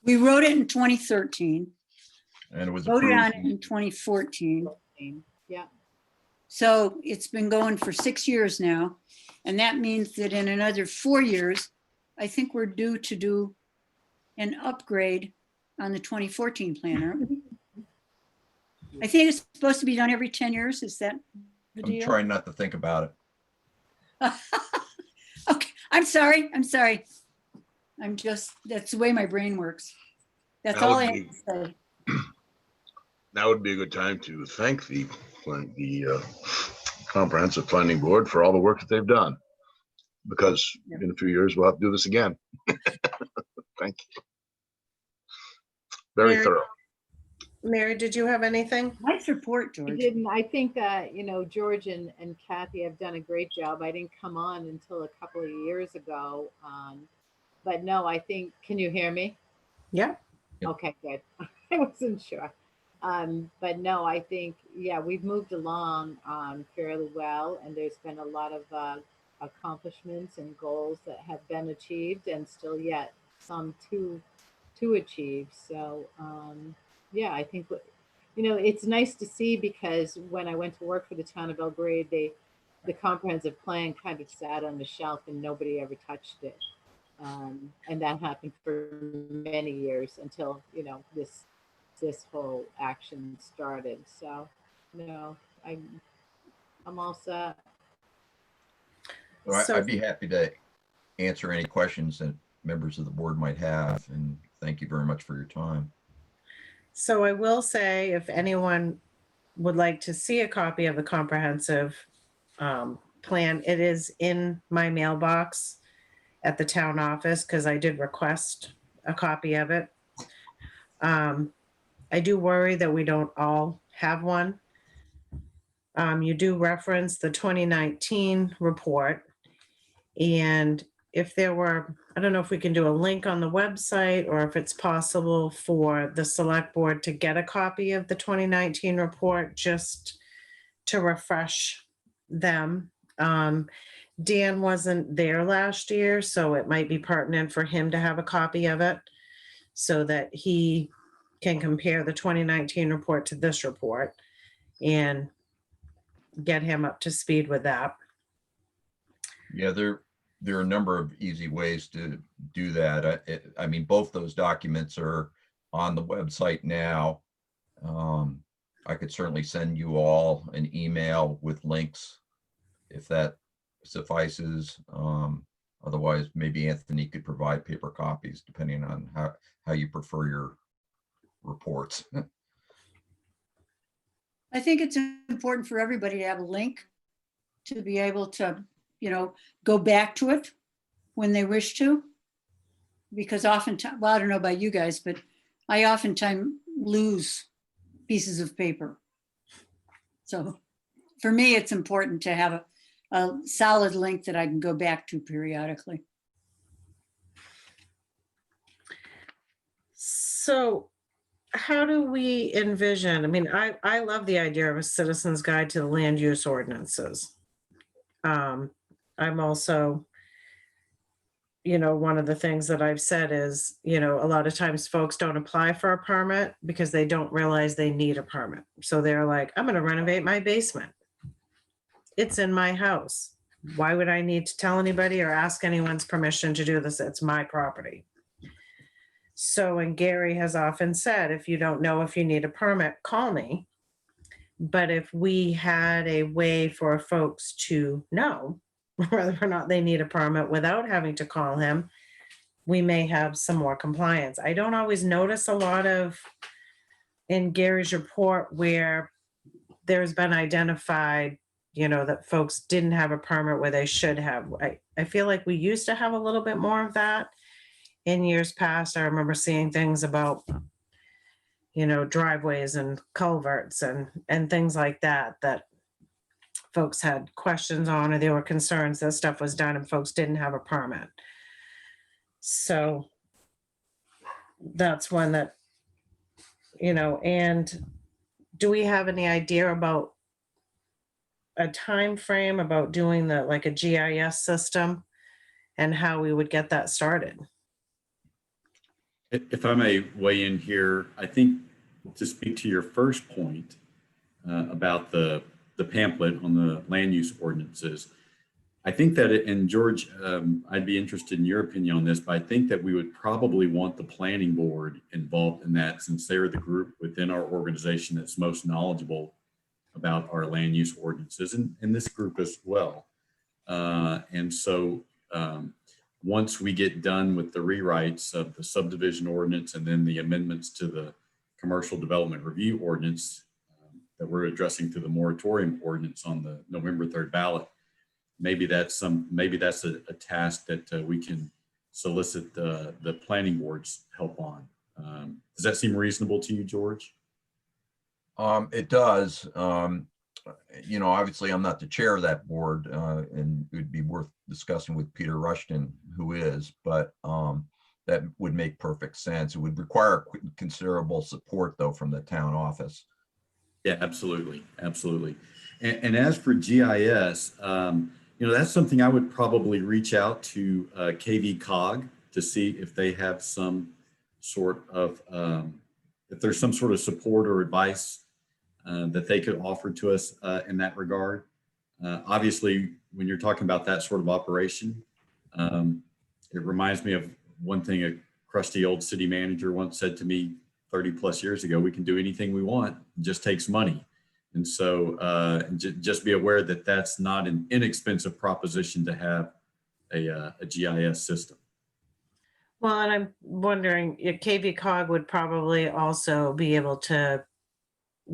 We wrote it in 2013, And it was voted on approved. it in 2014. Yeah. So it's been going for 6 years now. And that means that in another 4 years, I think we're due to do an upgrade on the 2014 planner. I think it's supposed to be done every 10 years. Is that the I'm deal? trying not to think about it. Okay, I'm sorry. I'm just, that's the way my brain works. That's That all would I have be- to say. Now would be a good time to thank the Comprehensive Planning Board for all the work that they've done. Because in a few years, we'll have to do this again. Thank you. Very Mary? thorough. Mary, did you have anything? Nice report, I George. didn't. I think that, George and Kathy have done a great job. I didn't come on until a couple of years ago. But no, I think, can you hear me? Yeah. Yep. Okay, good. I wasn't sure. But no, I think, yeah, we've moved along fairly well, and there's been a lot of accomplishments and goals that have been achieved, and still yet some to achieve. So yeah, I think it's nice to see, because when I went to work for the town of Belgrade, the comprehensive plan kind of sat on the shelf and nobody ever touched it. And that happened for many years until, this whole action started. So, I'm all set. Well, So- I'd be happy to answer any questions that members of the board might have, and thank you very much for your time. So I will say, if anyone would like to see a copy of the comprehensive plan, it is in my mailbox at the town office, because I did request a copy of it. I do worry that we don't all have one. You do reference the 2019 report. And if there were, I don't know if we can do a link on the website, or if it's possible for the select board to get a copy of the 2019 report just to refresh them. Dan wasn't there last year, so it might be pertinent for him to have a copy of it so that he can compare the 2019 report to this report and get him up to speed with that. Yeah, there are a number of easy ways to do that. I mean, both those documents are on the website now. I could certainly send you all an email with links if that suffices. Otherwise, maybe Anthony could provide paper copies depending on how you prefer your reports. I think it's important for everybody to have a link to be able to, go back to it when they wish to. Because oftentimes, well, I don't know about you guys, but I oftentimes lose pieces of paper. So for me, it's important to have a solid link that I can go back to periodically. So how do we envision, I mean, I love the idea of a citizen's guide to the land use ordinances. I'm also, one of the things that I've said is, a lot of times folks don't apply for a permit because they don't realize they need a permit. So they're like, I'm going to renovate my basement. It's in my house. Why would I need to tell anybody or ask anyone's permission to do this? It's my property. So, and Gary has often said, if you don't know if you need a permit, call me. But if we had a way for folks to know whether or not they need a permit without having to call him, we may have some more compliance. I don't always notice a lot of in Gary's report where there's been identified, that folks didn't have a permit where they should have. I feel like we used to have a little bit more of that in years past. I remember seeing things about, driveways and culverts and things like that folks had questions on, or there were concerns that stuff was done and folks didn't have a permit. So that's one that, and do we have any idea about a time frame about doing like a GIS system and how we would get that started? If I may weigh in here, I think to speak to your first point about the the pamphlet on the land use ordinances. I think that, and George, I'd be interested in your opinion on this, but I think that we would probably want the planning board involved in that, since they're the group within our organization that's most knowledgeable about our land use ordinances, and this group as well. And so once we get done with the rewrites of the subdivision ordinance and then the amendments to the commercial development review ordinance that we're addressing through the moratorium ordinance on the November 3rd ballot, maybe that's a task that we can solicit the planning board's help on. Does that seem reasonable to you, George? It does. You know, obviously I'm not the chair of that board, and it would be worth discussing with Peter Rushton, who is, but that would make perfect sense. It would require considerable support though from the town office. Yeah, absolutely. Absolutely. And as for GIS, you know, that's something I would probably reach out to KV Cog to see if they have some sort of, if there's some sort of support or advice that they could offer to us in that regard. Obviously, when you're talking about that sort of operation, it reminds me of one thing a crusty old city manager once said to me 30 plus years ago: we can do anything we want, it just takes money. And so just be aware that that's not an inexpensive proposition to have a GIS system. Well, and I'm wondering if KV Cog would probably also be able to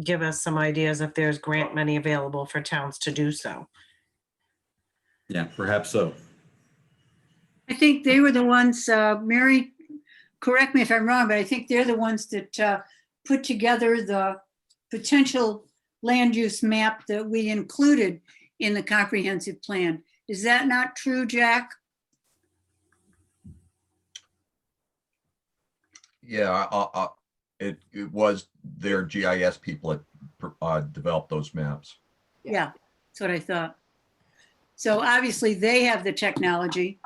give us some ideas if there's grant money available for towns to do so. Yeah, perhaps so. I think they were the ones, Mary, correct me if I'm wrong, but I think they're the ones that put together the potential land use map that we included in the comprehensive plan. Is that not true, Jack? Yeah, it was their GIS people that developed those maps. Yeah, that's what I thought. So obviously they have the technology,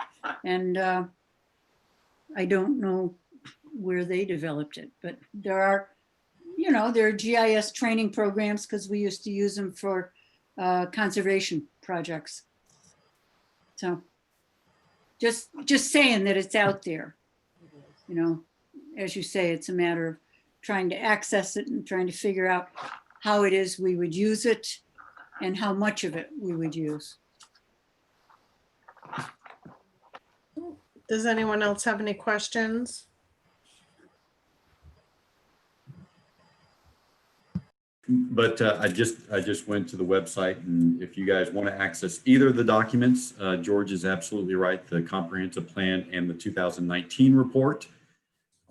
and I don't know where they developed it, but there are, you know, there are GIS training programs because we used to use them for conservation projects. So just saying that it's out there, you know, as you say, it's a matter of trying to access it and trying to figure out how it is we would use it and how much of it we would use. Does anyone else have any questions? But I just went to the website, and if you guys want to access either of the documents, George is absolutely right. The comprehensive plan and the 2019 report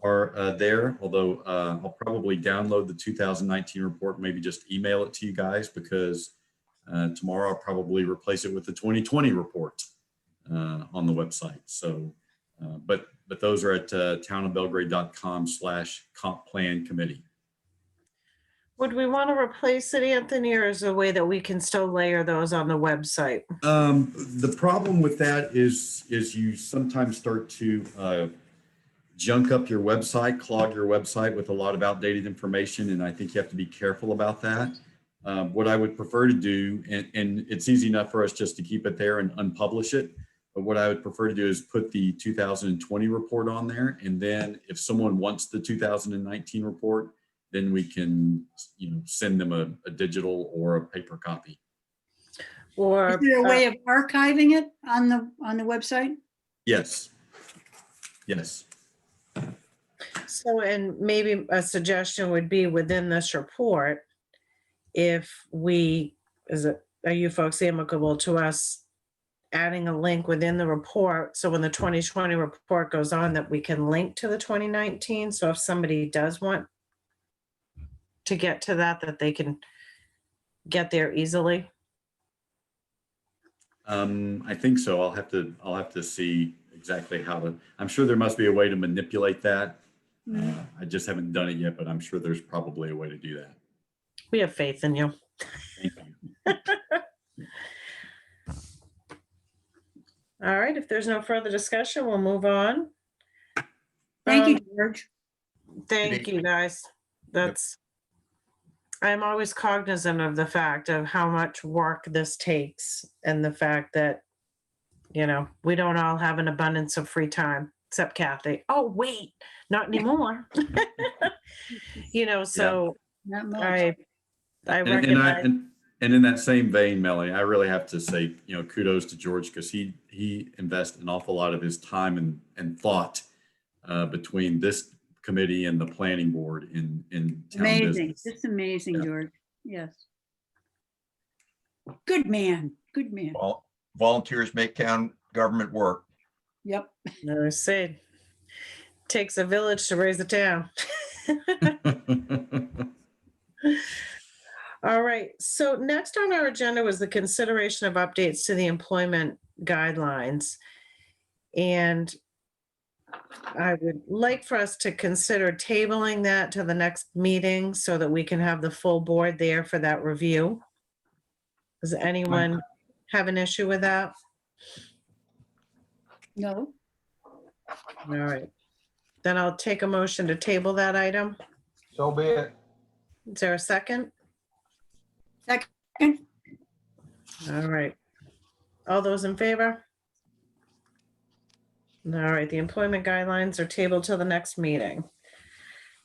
are there, although I'll probably download the 2019 report, maybe just email it to you guys, because tomorrow I'll probably replace it with the 2020 report on the website. So, but those are at townofbelgrade.com/comp plan committee. Would we want to replace it, Anthony, or is there a way that we can still layer those on the website? The problem with that is you sometimes start to junk up your website, clog your website with a lot of outdated information, and I think you have to be careful about that. What I would prefer to do, and it's easy enough for us just to keep it there and unpublish it, but what I would prefer to do is put the 2020 report on there, and then if someone wants the 2019 report, then we can, you know, send them a digital or a paper copy. Or Is there a way of archiving it on the website? Yes. Yes. so, and maybe a suggestion would be within this report, if we, are you folks amicable to us adding a link within the report, so when the 2020 report goes on, that we can link to the 2019, so if somebody does want to get to that they can get there easily? I think so. I'll have to see exactly how to. I'm sure there must be a way to manipulate that. I just haven't done it yet, but I'm sure there's probably a way to do that. We have faith in you. Thank you. All right, if there's no further discussion, we'll move on. Thank you, George. Thank you, guys. That's I'm always cognizant of the fact of how much work this takes and the fact that, we don't all have an abundance of free time, except Kathy. Oh, wait, not anymore. So Not much. I And recognize. and in that same vein, Melanie, I really have to say, kudos to George because he invests an awful lot of his time and thought between this committee and the planning board in town Amazing. business. It's amazing, Yeah. George. Yes. Good man. Good man. Volunteers make town government work. Yep. I say, takes a village to raise a town. All right. So next on our agenda was the consideration of updates to the employment guidelines. And I would like for us to consider tabling that to the next meeting so that we can have the full board there for that review. Does anyone have an issue with that? No. All right. Then I'll take a motion to table that item. So be it. Is there a second? Second. All right. All those in favor? All right, the employment guidelines are tabled till the next meeting.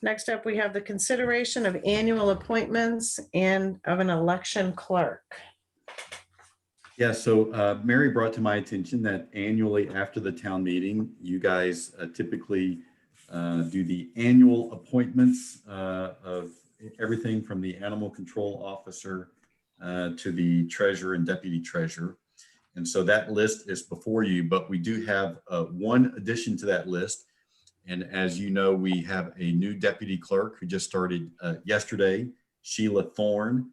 Next up, we have the consideration of annual appointments and of an election clerk. Yeah, so Mary brought to my attention that annually after the town meeting, you guys typically do the annual appointments of everything from the animal control officer to the treasurer and deputy treasurer. And so that list is before you, but we do have one addition to that list. And as you know, we have a new deputy clerk who just started yesterday, Sheila Thorne.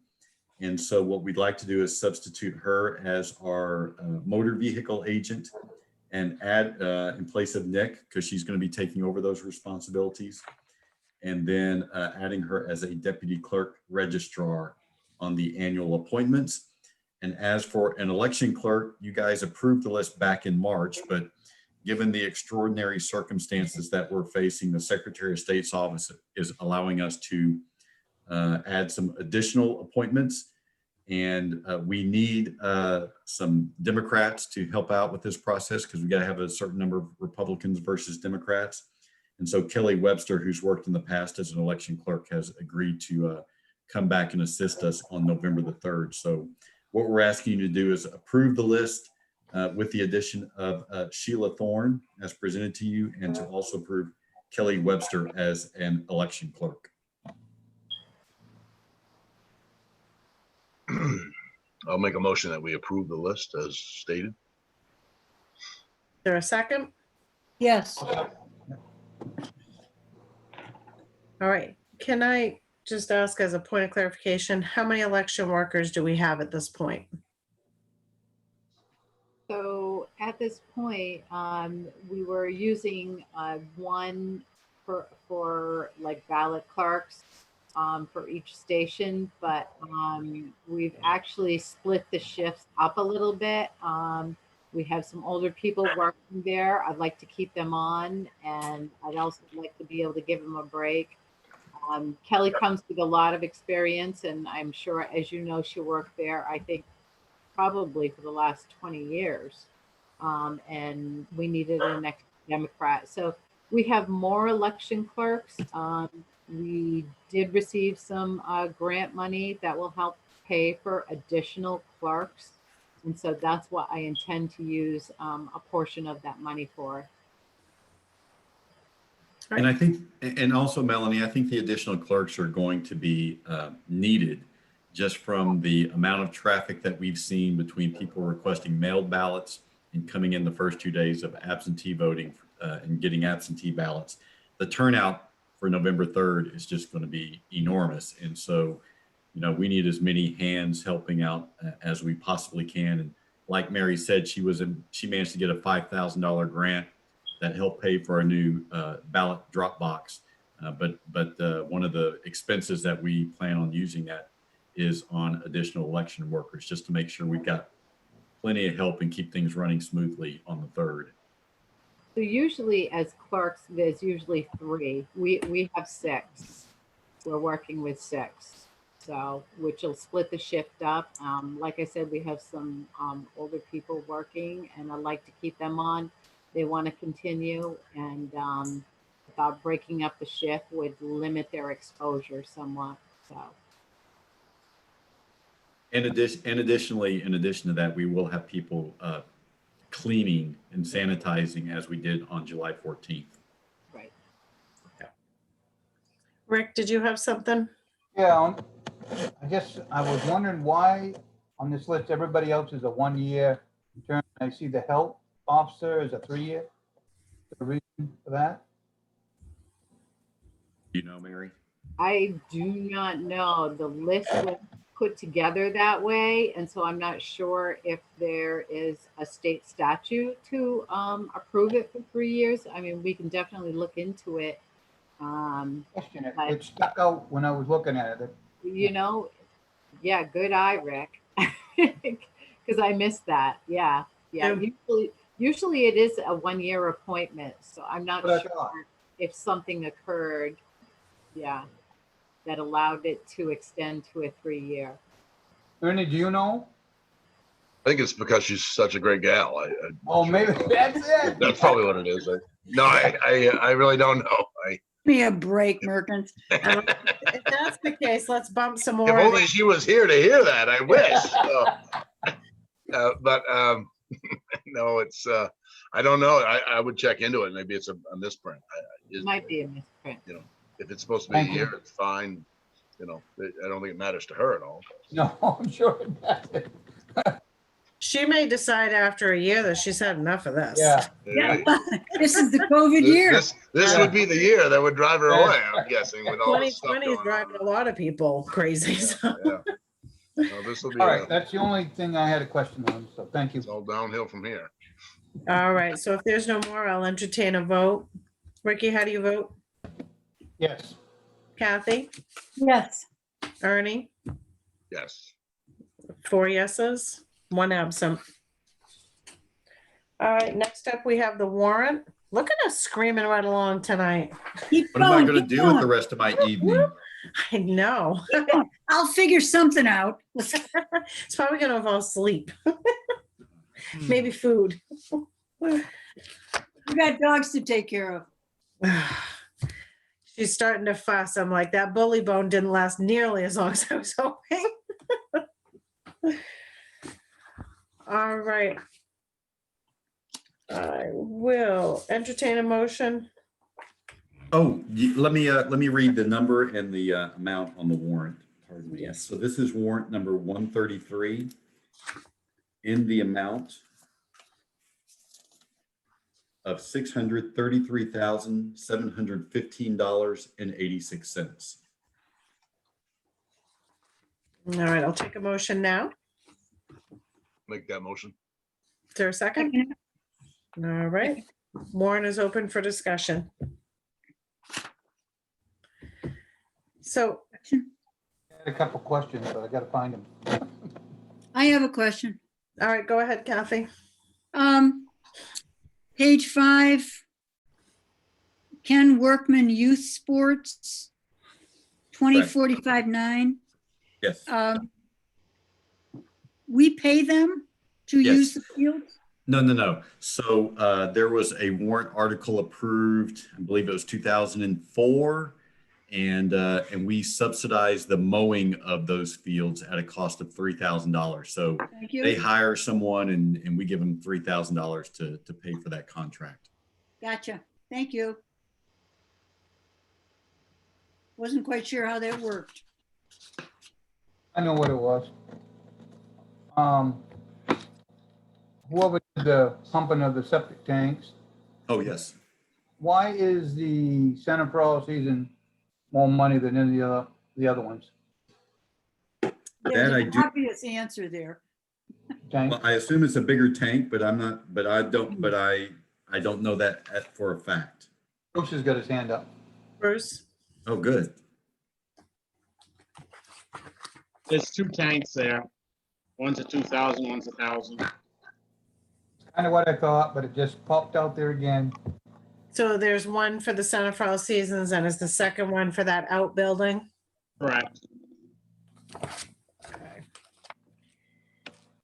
And so what we'd like to do is substitute her as our motor vehicle agent and add in place of Nick, because she's going to be taking over those responsibilities. And then adding her as a deputy clerk registrar on the annual appointments. And as for an election clerk, you guys approved the list back in March, but given the extraordinary circumstances that we're facing, the Secretary of State's office is allowing us to add some additional appointments. And we need some Democrats to help out with this process because we got to have a certain number of Republicans versus Democrats. And so Kelly Webster, who's worked in the past as an election clerk, has agreed to come back and assist us on November the 3rd. So what we're asking you to do is approve the list with the addition of Sheila Thorne as presented to you, and to also approve Kelly Webster as an election clerk. I'll make a motion that we approve the list as stated. Is there a second? Yes. All right. Can I just ask as a point of clarification, how many election workers do we have at this point? So at this point, we were using one for like ballot clerks for each station, but we've actually split the shifts up a little bit. We have some older people working there. I'd like to keep them on, and I'd also like to be able to give them a break. Kelly comes with a lot of experience, and I'm sure, as you know, she worked there, I think, probably for the last 20 years. And we needed an next Democrat. So we have more election clerks. We did receive some grant money that will help pay for additional clerks. And so that's what I intend to use a portion of that money for. And I think, and also Melanie, I think the additional clerks are going to be needed just from the amount of traffic that we've seen between people requesting mailed ballots and coming in the first 2 days of absentee voting and getting absentee ballots. The turnout for November 3rd is just going to be enormous. And so, we need as many hands helping out as we possibly can. And like Mary said, she managed to get a $5,000 grant that helped pay for a new ballot drop box. But one of the expenses that we plan on using that is on additional election workers, just to make sure we've got plenty of help and keep things running smoothly on the 3rd. So usually as clerks, there's usually 3. We have 6. We're working with 6. So, which will split the shift up. Like I said, we have some older people working, and I'd like to keep them on. They want to continue, and without breaking up the shift would limit their exposure somewhat. So, In additionally, in addition to that, we will have people cleaning and sanitizing as we did on July 14th. right. Rick, did you have something? Yeah, I guess I was wondering why on this list, everybody else is a 1-year term. I see the health officer is a 3-year. The reason for that? You know, Mary? I do not know. The list was put together that way, and so I'm not sure if there is a state statute to approve it for 3 years. I mean, we can definitely look into it. Question it. But- It stuck out when I was looking at it. You know, yeah, good eye, Rick, because I missed that. Yeah, yeah. Usually it is a 1-year appointment, so I'm not But I sure thought- if something occurred, yeah, that allowed it to extend to a 3-year. Ernie, do you know? I think it's because she's such a great gal. Oh, maybe that's it. That's probably what it is. I really don't know. Give me a break, Merkins. If that's the case, let's bump some If more. only she was here to hear that, I wish. But no, it's, I don't know. I would check into it. Maybe it's a misprint. It might be a misprint. You know, if it's supposed to be a Thank you. year, it's fine. You know, I don't think it matters to her at all. No, I'm sure it does. She may decide after a year that she's had enough of this. Yeah. Yeah, this is the COVID year. This would be the year that would drive her away, I'm guessing, with all this stuff 2020 is going driving on. a lot of people crazy. So. Yeah. No, this will be, All right, that's the only thing I had a question on, so thank you. it's all downhill from here. All right, so if there's no more, I'll entertain a vote. Ricky, how do you vote? Yes. Kathy? Yes. Ernie? Yes. 4 yeses, 1 absent. All right, next up, we have the warrant. Look at us screaming right along tonight. Keep What am I going, going to keep do with the going. rest of my evening? I know. I'll figure something out. It's probably gonna involve sleep. Maybe food. We got dogs to take care of. She's starting to fuss. I'm like, that bully bone didn't last nearly as long as I was hoping. All right. I will entertain a motion. Oh, let me read the number and the amount on the warrant. Pardon me. Yes. So this is warrant number 133 in the amount of $633,715.86. All right, I'll take a motion now. Make that motion. Is there a second? All right. Warrant is open for discussion. So, I had a couple questions, but I gotta find them. I have a question. all right, go ahead, Kathy. Page 5, Ken Workman Youth Sports, 2045-9. Yes. We pay them to Yes. use the fields? No. So there was a warrant article approved, I believe it was 2004. And we subsidized the mowing of those fields at a cost of $3,000. So Thank you. they hire someone and we give them $3,000 to pay for that contract. Gotcha. Thank you. Wasn't quite sure how that worked. I know what it was. Whoever did the pumping of the septic tanks, Oh, yes. why is the center for all season more money than any of the other ones? There's That I an do. obvious answer there. Tank? Well, I assume it's a bigger tank, but I don't know that for a fact. Bruce has got his hand up. Bruce? Oh, good. There's 2 tanks there. One's a 2,000, one's 1,000. Kind of what I thought, but it just popped out there again. So there's one for the Center for All Seasons and is the second one for that outbuilding? Correct. Okay.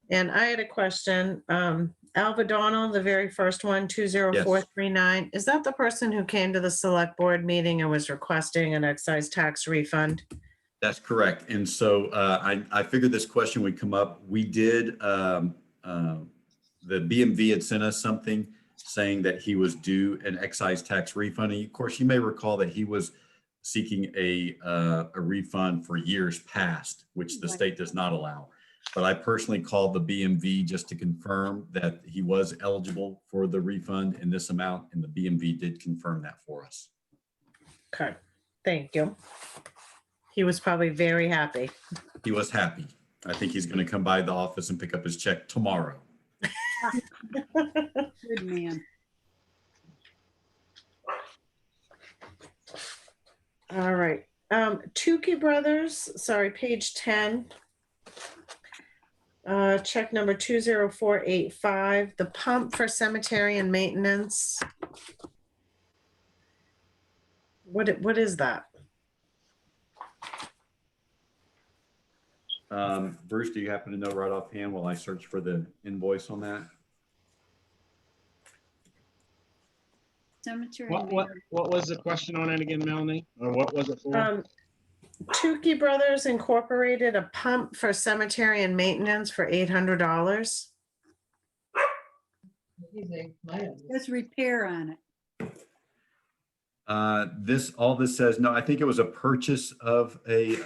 And I had a question. Alva Donald, the very first one, 20439. Is that the person who came to the select board meeting and was requesting an excise tax refund? That's correct. And so I figured this question would come up. We did, the BMV had sent us something saying that he was due an excise tax refund. And of course, you may recall that he was seeking a refund for years past, which the state does not allow. But I personally called the BMV just to confirm that he was eligible for the refund in this amount, and the BMV did confirm that for us. Okay, thank you. He was probably very happy. He was happy. I think he's going to come by the office and pick up his check tomorrow. Good man. All right. Tukey Brothers, sorry, page 10. Check number 20485, the pump for cemetery and maintenance. What is that? Bruce, do you happen to know right offhand while I search for the invoice on that? Cemetery. What was the question on it again, Melanie? Or what was it for? Tukey Brothers Incorporated, a pump for cemetery and maintenance for $800. There's repair on it. All this says, no, I think it was a purchase of a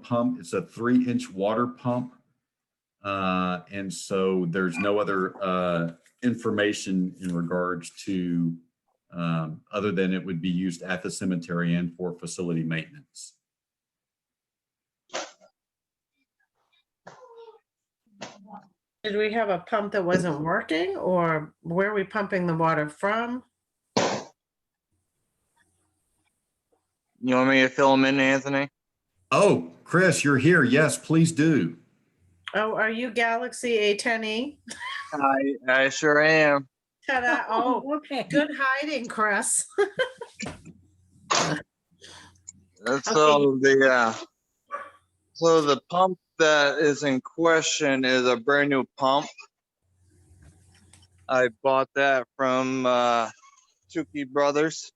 pump. It's a 3-inch water pump. And so there's no other information in regards to other than it would be used at the cemetery and for facility maintenance. Did we have a pump that wasn't working, or where are we pumping the water from? You want me to fill them in, Anthony? Oh, Chris, you're here. Yes, please do. Oh, are you Galaxy A10e? I sure am. Ta-da. Oh, Okay. good hiding, Chris. So the pump that is in question is a brand new pump. I bought that from Tukey Brothers.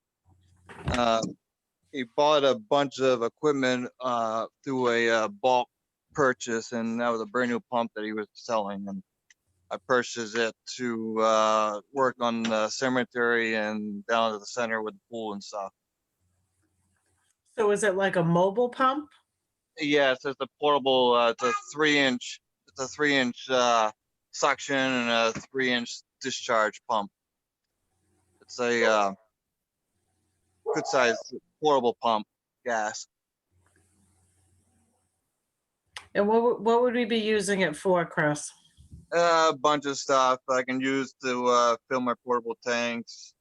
He bought a bunch of equipment through a bulk purchase, and that was a brand new pump that he was selling. And I purchased it to work on the cemetery and down to the center with the pool and stuff. So is it like a mobile pump? Yes, it's a portable. It's a 3-inch. It's a 3-inch suction and a 3-inch discharge pump. It's a good sized portable pump, gas. And what would we be using it for, Chris? A bunch of stuff I can use to fill my portable tanks,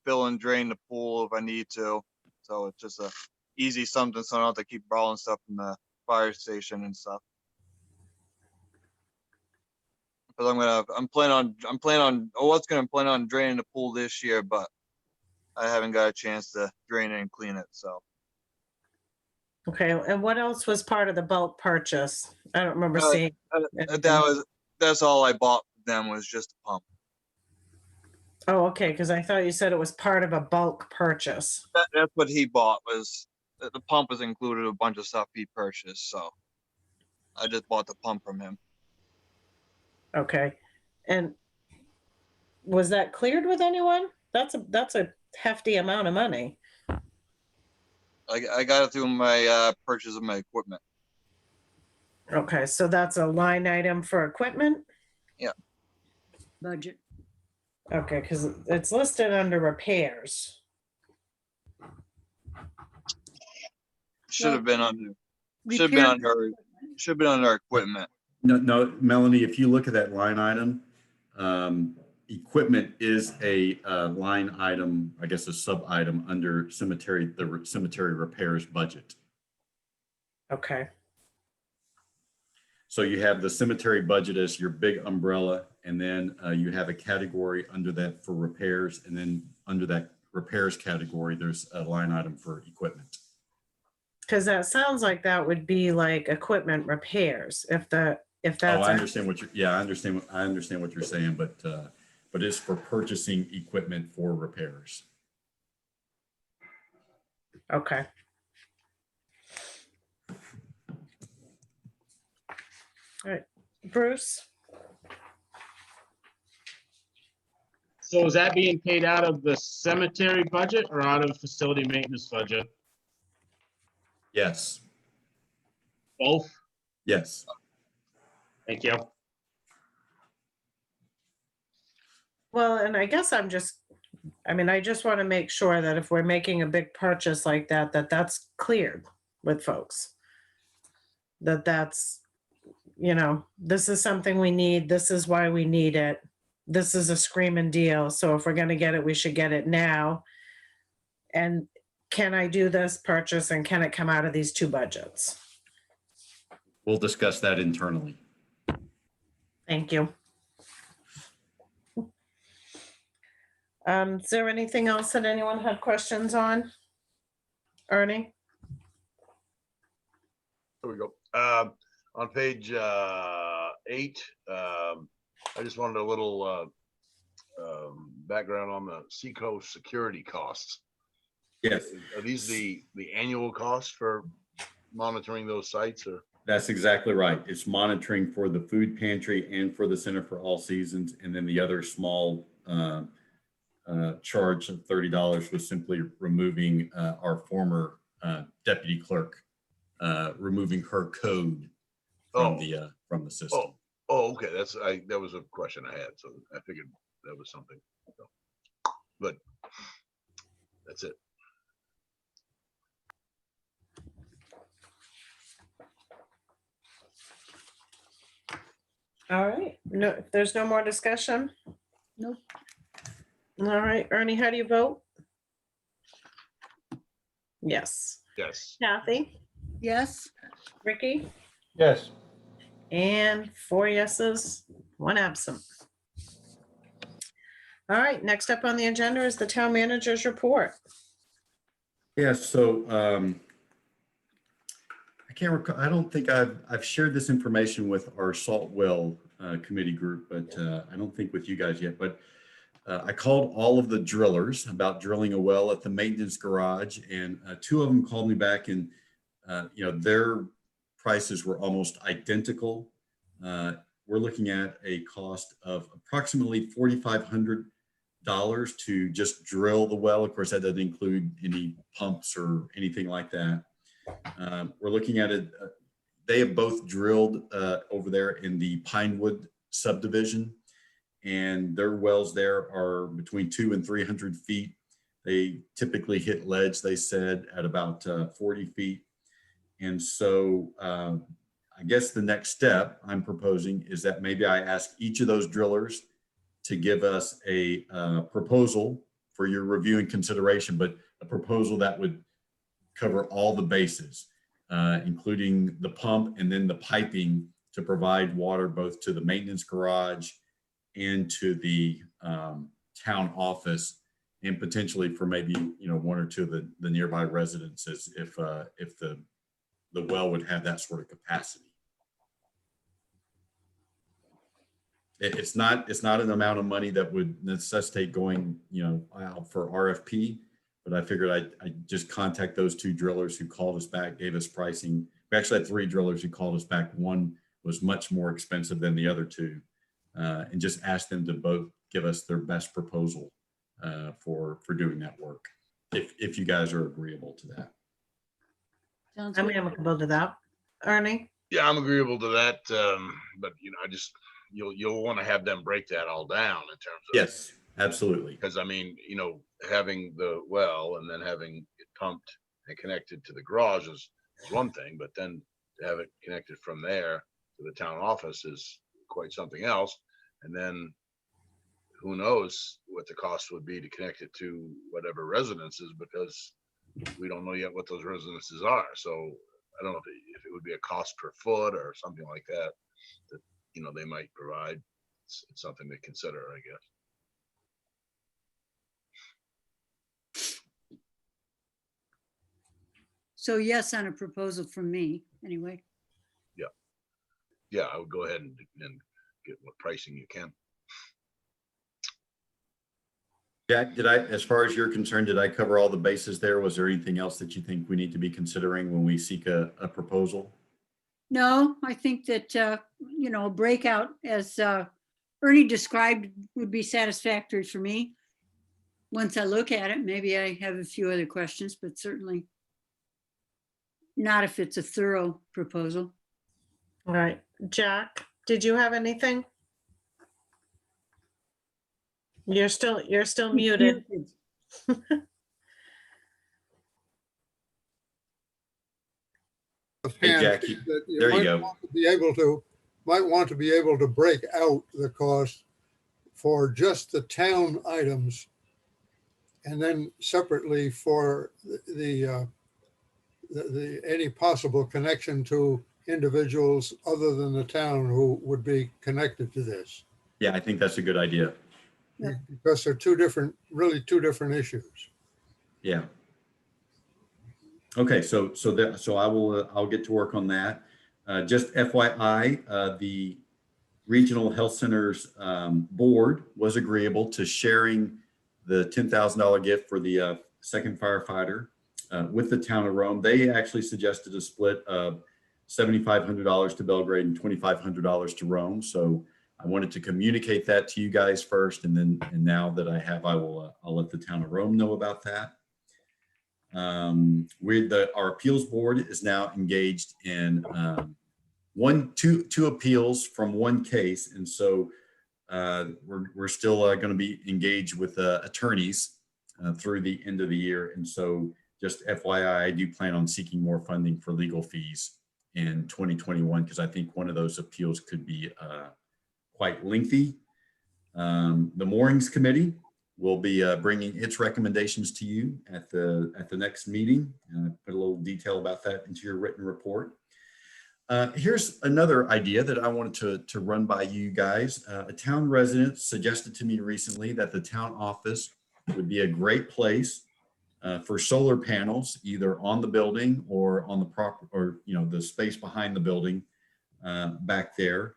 fill and drain the pool if I need to. So it's just a easy something, so I don't have to keep borrowing stuff from the fire station and stuff. But I was gonna plan on draining the pool this year, but I haven't got a chance to drain it and clean it. So Okay, and what else was part of the bulk purchase? I don't remember seeing. that's all I bought them was just a pump. Oh, okay, because I thought you said it was part of a bulk purchase. That's what he bought, was the pump was included a bunch of stuff he purchased. So I just bought the pump from him. Okay, and was that cleared with anyone? That's a hefty amount of money. I got it through my purchase of my equipment. Okay, so that's a line item for equipment? Yeah. Budget. Okay, because it's listed under repairs. Should have been under. Should have been under equipment. No, Melanie, if you look at that line item, equipment is a line item, I guess a sub item under the cemetery repairs budget. Okay. So you have the cemetery budget as your big umbrella, and then you have a category under that for repairs, and then under that repairs category, there's a line item for equipment. Because that sounds like that would be like equipment repairs, if Oh, that's. I understand what you're, yeah, I understand what you're saying, but it's for purchasing equipment for repairs. Okay. All right, Bruce? So is that being paid out of the cemetery budget or out of facility maintenance budget? Yes, Both? yes. Thank you. Well, and I guess I just want to make sure that if we're making a big purchase like that, that's cleared with folks. That's, this is something we need. This is why we need it. This is a screaming deal. So if we're going to get it, we should get it now. And can I do this purchase and can it come out of these two budgets? We'll discuss that internally. Thank you. Is there anything else that anyone had questions on? Ernie? There we go. On page 8, I just wanted a little background on the Seacoast security costs. Yes, Are these the annual costs for monitoring those sites, or? that's exactly right. It's monitoring for the food pantry and for the Center for All Seasons. And then the other small charge of $30 was simply removing our former deputy clerk, removing her code from the system. Oh, okay. That was a question I had, so I figured that was something. So, but that's it. All right. No, if there's no more discussion? Nope. All right, Ernie, how do you vote? Yes. Yes. Kathy? Yes. Ricky? Yes. And 4 yeses, 1 absent. All right, next up on the agenda is the town manager's report. Yes, so I can't recall, I don't think I've shared this information with our Salt Well committee group, but I don't think with you guys yet, but I called all of the drillers about drilling a well at the maintenance garage, and 2 of them called me back, and their prices were almost identical. We're looking at a cost of approximately $4,500 to just drill the well. Of course, that doesn't include any pumps or anything like that. We're looking at it. They have both drilled over there in the Pinewood subdivision, and their wells there are between 200 and 300 feet. They typically hit ledge, they said, at about 40 feet. And so I guess the next step I'm proposing is that maybe I ask each of those drillers to give us a proposal for your review and consideration, but a proposal that would cover all the bases, including the pump and then the piping to provide water both to the maintenance garage and to the town office, and potentially for maybe 1 or 2 of the nearby residences if the well would have that sort of capacity. It's not an amount of money that would necessitate going out for RFP, but I figured I'd just contact those 2 drillers who called us back, gave us pricing. We actually had 3 drillers who called us back. One was much more expensive than the other 2, and just ask them to both give us their best proposal for doing that work, if you guys are agreeable to that. Sounds I'm good. amicable to that. Ernie? Yeah, I'm agreeable to that. But I just, you'll want to have them break that all down in terms of. Yes, absolutely. Because having the well and then having it pumped and connected to the garage is one thing, but then to have it connected from there to the town office is quite something else. And then who knows what the cost would be to connect it to whatever residences, because we don't know yet what those residences are. So I don't know if it would be a cost per foot or something like that they might provide. It's something to consider, I guess. So yes, on a proposal from me, anyway. Yeah, I would go ahead and get what pricing you can. Jack, as far as you're concerned, did I cover all the bases there? Was there anything else that you think we need to be considering when we seek a proposal? No, I think that, you know, a breakout as Ernie described would be satisfactory for me. Once I look at it, maybe I have a few other questions, but certainly not if it's a thorough proposal. All right, Jack, did you have anything? You're still muted. Hey, Jack, there you go. Might want to be able to break out the cost for just the town items and then separately for the any possible connection to individuals other than the town who would be connected to this. Yeah, I think that's a good idea. Yeah. Because they're really two different issues. Yeah. Okay, so I'll get to work on that. Just FYI, the Regional Health Centers board was agreeable to sharing the $10,000 gift for the second firefighter with the town of Rome. They actually suggested a split of $7,500 to Belgrade and $2,500 to Rome. So I wanted to communicate that to you guys first, and now that I have, I'll let the town of Rome know about that. Our appeals board is now engaged in two appeals from one case, and so we're still going to be engaged with attorneys through the end of the year. And so just FYI, I do plan on seeking more funding for legal fees in 2021 because I think one of those appeals could be quite lengthy. The moorings committee will be bringing its recommendations to you at the next meeting. Put a little detail about that into your written report. Here's another idea that I wanted to run by you guys. A town resident suggested to me recently that the town office would be a great place for solar panels, either on the building or on the property, or the space behind the building back there.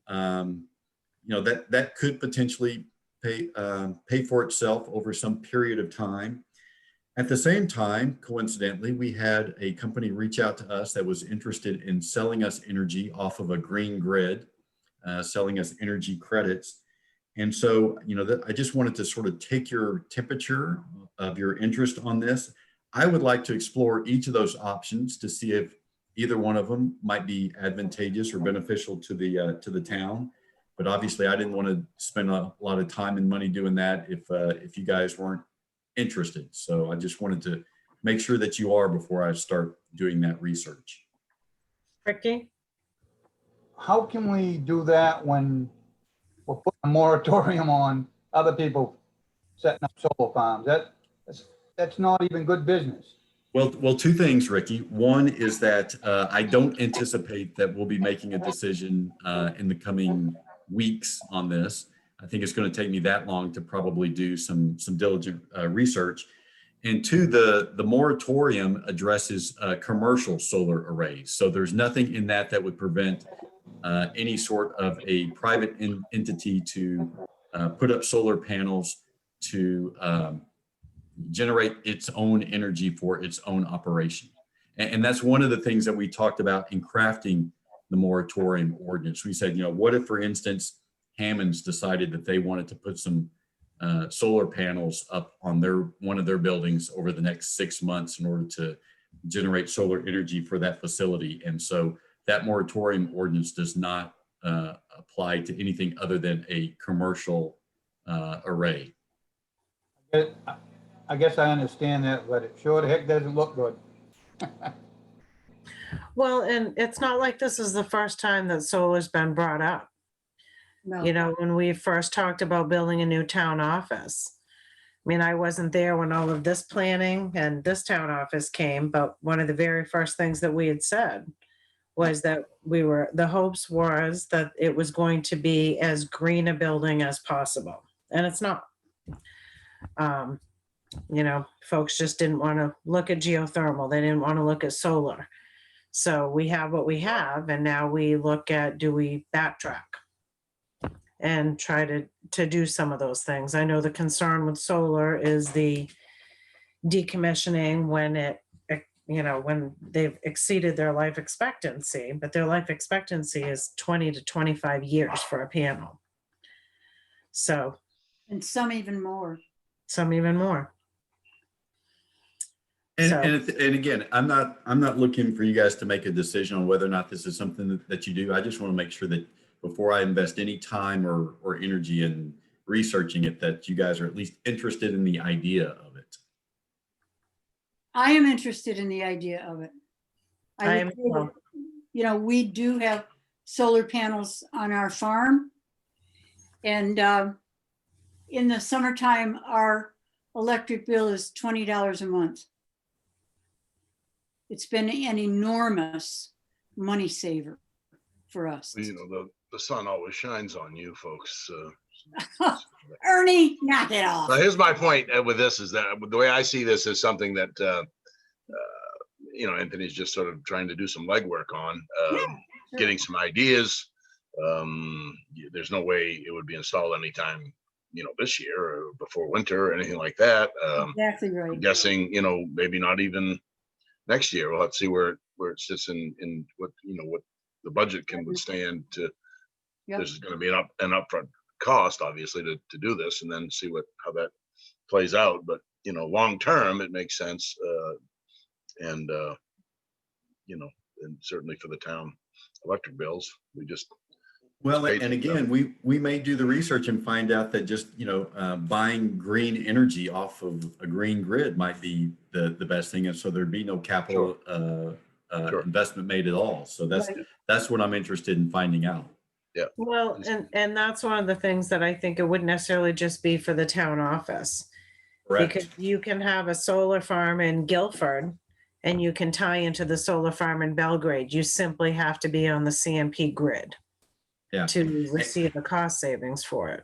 That could potentially pay for itself over some period of time. At the same time, coincidentally, we had a company reach out to us that was interested in selling us energy off of a green grid, selling us energy credits. And so, I just wanted to sort of take your temperature of your interest on this. I would like to explore each of those options to see if either one of them might be advantageous or beneficial to the town. But obviously, I didn't want to spend a lot of time and money doing that if you guys weren't interested. So I just wanted to make sure that you are before I start doing that research. Ricky? How can we do that when we're putting a moratorium on other people setting up solar farms? That's not even good business. Well, two things, Ricky. One is that I don't anticipate that we'll be making a decision in the coming weeks on this. I think it's going to take me that long to probably do some diligent research. And two, the moratorium addresses commercial solar arrays. So there's nothing in that would prevent any sort of a private entity to put up solar panels to generate its own energy for its own operation. And that's one of the things that we talked about in crafting the moratorium ordinance. We said, what if, for instance, Hammond's decided that they wanted to put some solar panels up on one of their buildings over the next 6 months in order to generate solar energy for that facility. And so that moratorium ordinance does not apply to anything other than a commercial array. I guess I understand that, but it sure the heck doesn't look good. Well, and it's not like this is the first time that solar's been brought up. No. When we first talked about building a new town office. I mean, I wasn't there when all of this planning and this town office came, but one of the very first things that we had said was that the hopes was that it was going to be as green a building as possible. And it's not. You know, folks just didn't want to look at geothermal. They didn't want to look at solar. So we have what we have, and now we look at, do we backtrack and try to do some of those things? I know the concern with solar is the decommissioning when when they've exceeded their life expectancy, but their life expectancy is 20 to 25 years for a panel. So And some even more. some even more. And, So- and again, I'm not looking for you guys to make a decision on whether or not this is something that you do. I just want to make sure that before I invest any time or energy in researching it, that you guys are at least interested in the idea of it. I am interested in the idea of it. I would am say as well. that, you know, we do have solar panels on our farm. And in the summertime, our electric bill is $20 a month. It's been an enormous money saver for us. You know, the sun always shines on you folks. Ernie, knock it off. Now, here's my point with this is that the way I see this is something that, Anthony's just sort of trying to do some legwork on, Sure. getting some ideas. There's no way it would be installed anytime, this year or before winter or anything like that. Exactly right. I'm guessing, maybe not even next year. We'll have to see where it sits in what the budget can withstand to. Yep. There's going to be an upfront cost, obviously, to do this, and then see how that plays out. But long term, it makes sense, and certainly for the town electric bills, we just And again, we may do the research and find out that just buying green energy off of a green grid might be the best thing, and so there'd be no capital investment made at all. So that's what I'm interested in finding out. Yeah. Well, and that's one of the things that I think it wouldn't necessarily just be for the town office. Correct. Because you can have a solar farm in Guilford and you can tie into the solar farm in Belgrade. You simply have to be on the CMP grid to receive the cost savings for it.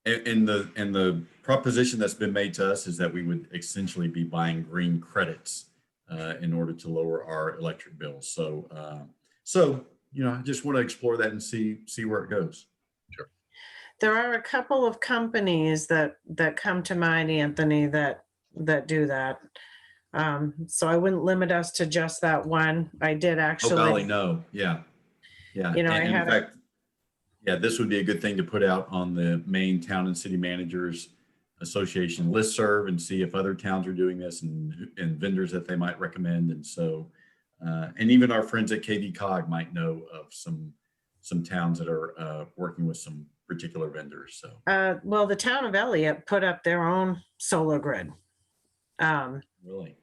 And the proposition that's been made to us is that we would essentially be buying green credits in order to lower our electric bills. So I just want to explore that and see where it goes. Sure. There are a couple of companies that come to mind, Anthony, that do that. So I wouldn't limit us to just that one. I did actually. Oh, golly, no. Yeah. In fact, this would be a good thing to put out on the Maine Town and City Managers Association listserv and see if other towns are doing this and vendors that they might recommend. And so, and even our friends at KV Cog might know of some towns that are working with some particular vendors. So, well, the town of Elliott put up their own solar grid. Really?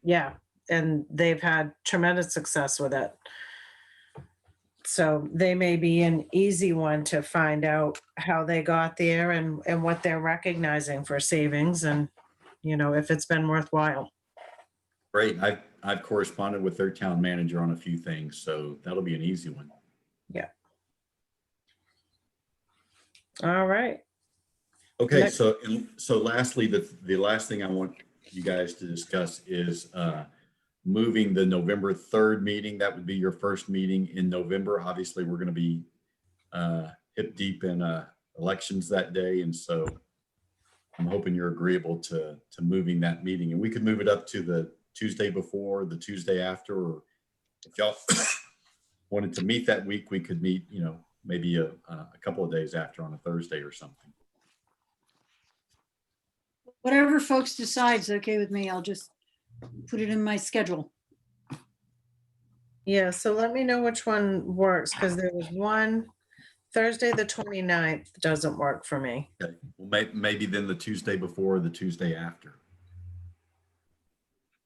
Yeah, and they've had tremendous success with it. So they may be an easy one to find out how they got there and what they're recognizing for savings and, if it's been worthwhile. Great. I've corresponded with their town manager on a few things, so that'll be an easy one. Yeah. All right. Okay, so lastly, the last thing I want you guys to discuss is moving the November 3rd meeting. That would be your first meeting in November. Obviously, we're going to be hip deep in elections that day, and so I'm hoping you're agreeable to moving that meeting. And we could move it up to the Tuesday before, the Tuesday after, or if y'all wanted to meet that week, we could meet, maybe a couple of days after on a Thursday or something. Whatever folks decide's okay with me. I'll just put it in my schedule. Yeah, so let me know which one works, because there was one Thursday, the 29th doesn't work for me. Okay. Well, maybe then the Tuesday before or the Tuesday after.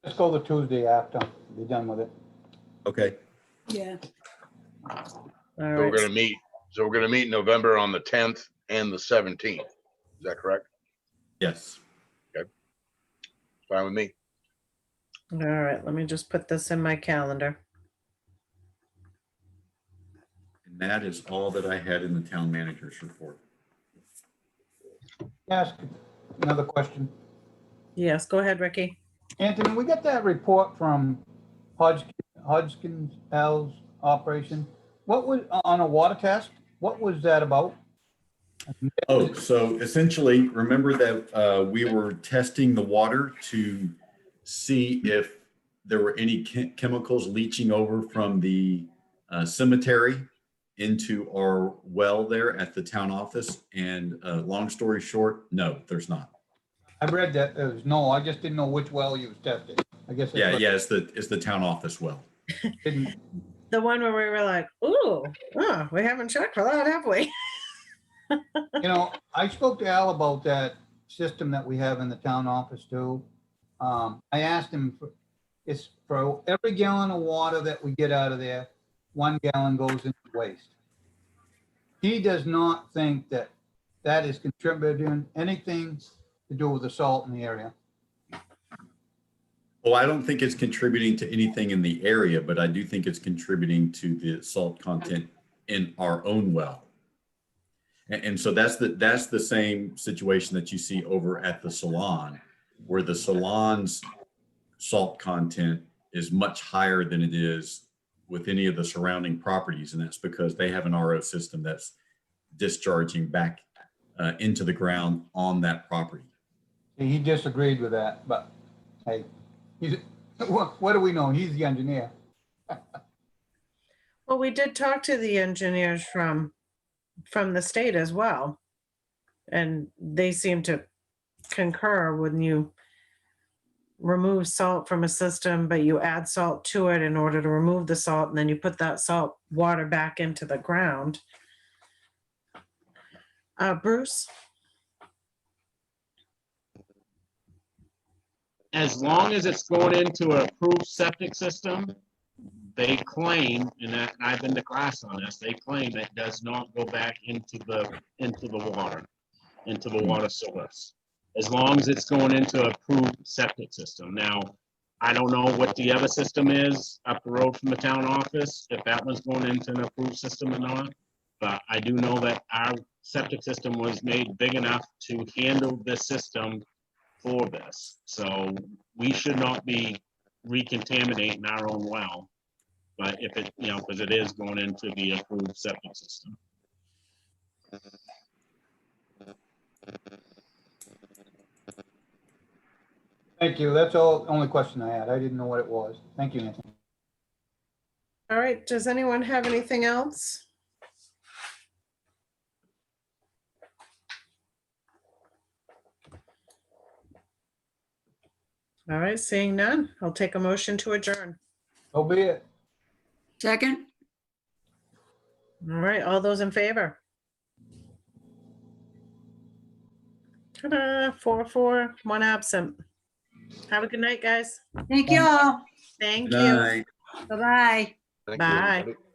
Let's go the Tuesday after, be done with it. Okay. Yeah. All So right. we're going to meet in November on the 10th and the 17th. Is that correct? Yes. Okay. Fine with me. All right, let me just put this in my calendar. And that is all that I had in the town manager's report. Ask another question. Yes, go ahead, Ricky. Anthony, we got that report from Hodgkins L's operation. What was, on a water test? What was that about? Oh, so essentially, remember that we were testing the water to see if there were any chemicals leaching over from the cemetery into our well there at the town office. And long story short, no, there's not. I read that there was no, I just didn't know which well you was testing. I guess. Yeah, yeah, it's the town office well. Didn't, The one where we were like, ooh, oh, we haven't checked for that, have we? you know, I spoke to Al about that system that we have in the town office too. I asked him, it's for every gallon of water that we get out of there, 1 gallon goes into waste. He does not think that that is contributing anything to do with the salt in the area. Well, I don't think it's contributing to anything in the area, but I do think it's contributing to the salt content in our own well. And so that's the same situation that you see over at the salon, where the salon's salt content is much higher than it is with any of the surrounding properties. And that's because they have an RO system that's discharging back into the ground on that property. He disagreed with that, but hey, what do we know? He's the engineer. Well, we did talk to the engineers from the state as well. And they seem to concur when you remove salt from a system, but you add salt to it in order to remove the salt, and then you put that salt water back into the ground. Bruce? As long as it's going into an approved septic system, they claim, and I've been to class on this, they claim it does not go back into the water source. As long as it's going into an approved septic system. Now, I don't know what the other system is up the road from the town office, if that one's going into an approved system or not. But I do know that our septic system was made big enough to handle this system for this. So we should not be recontaminating our own well. But if it, because it is going into the approved septic system. Thank you. That's all, only question I had. I didn't know what it was. Thank you, Anthony. All right, does anyone have anything else? All right, seeing none, I'll take a motion to adjourn. So be it. Second? All right, all those in favor? Ta-da, 4-4, 1 absent. Have a good night, guys. Thank you all. Thank Good you. night. Bye-bye. Thank you, Bye. everybody.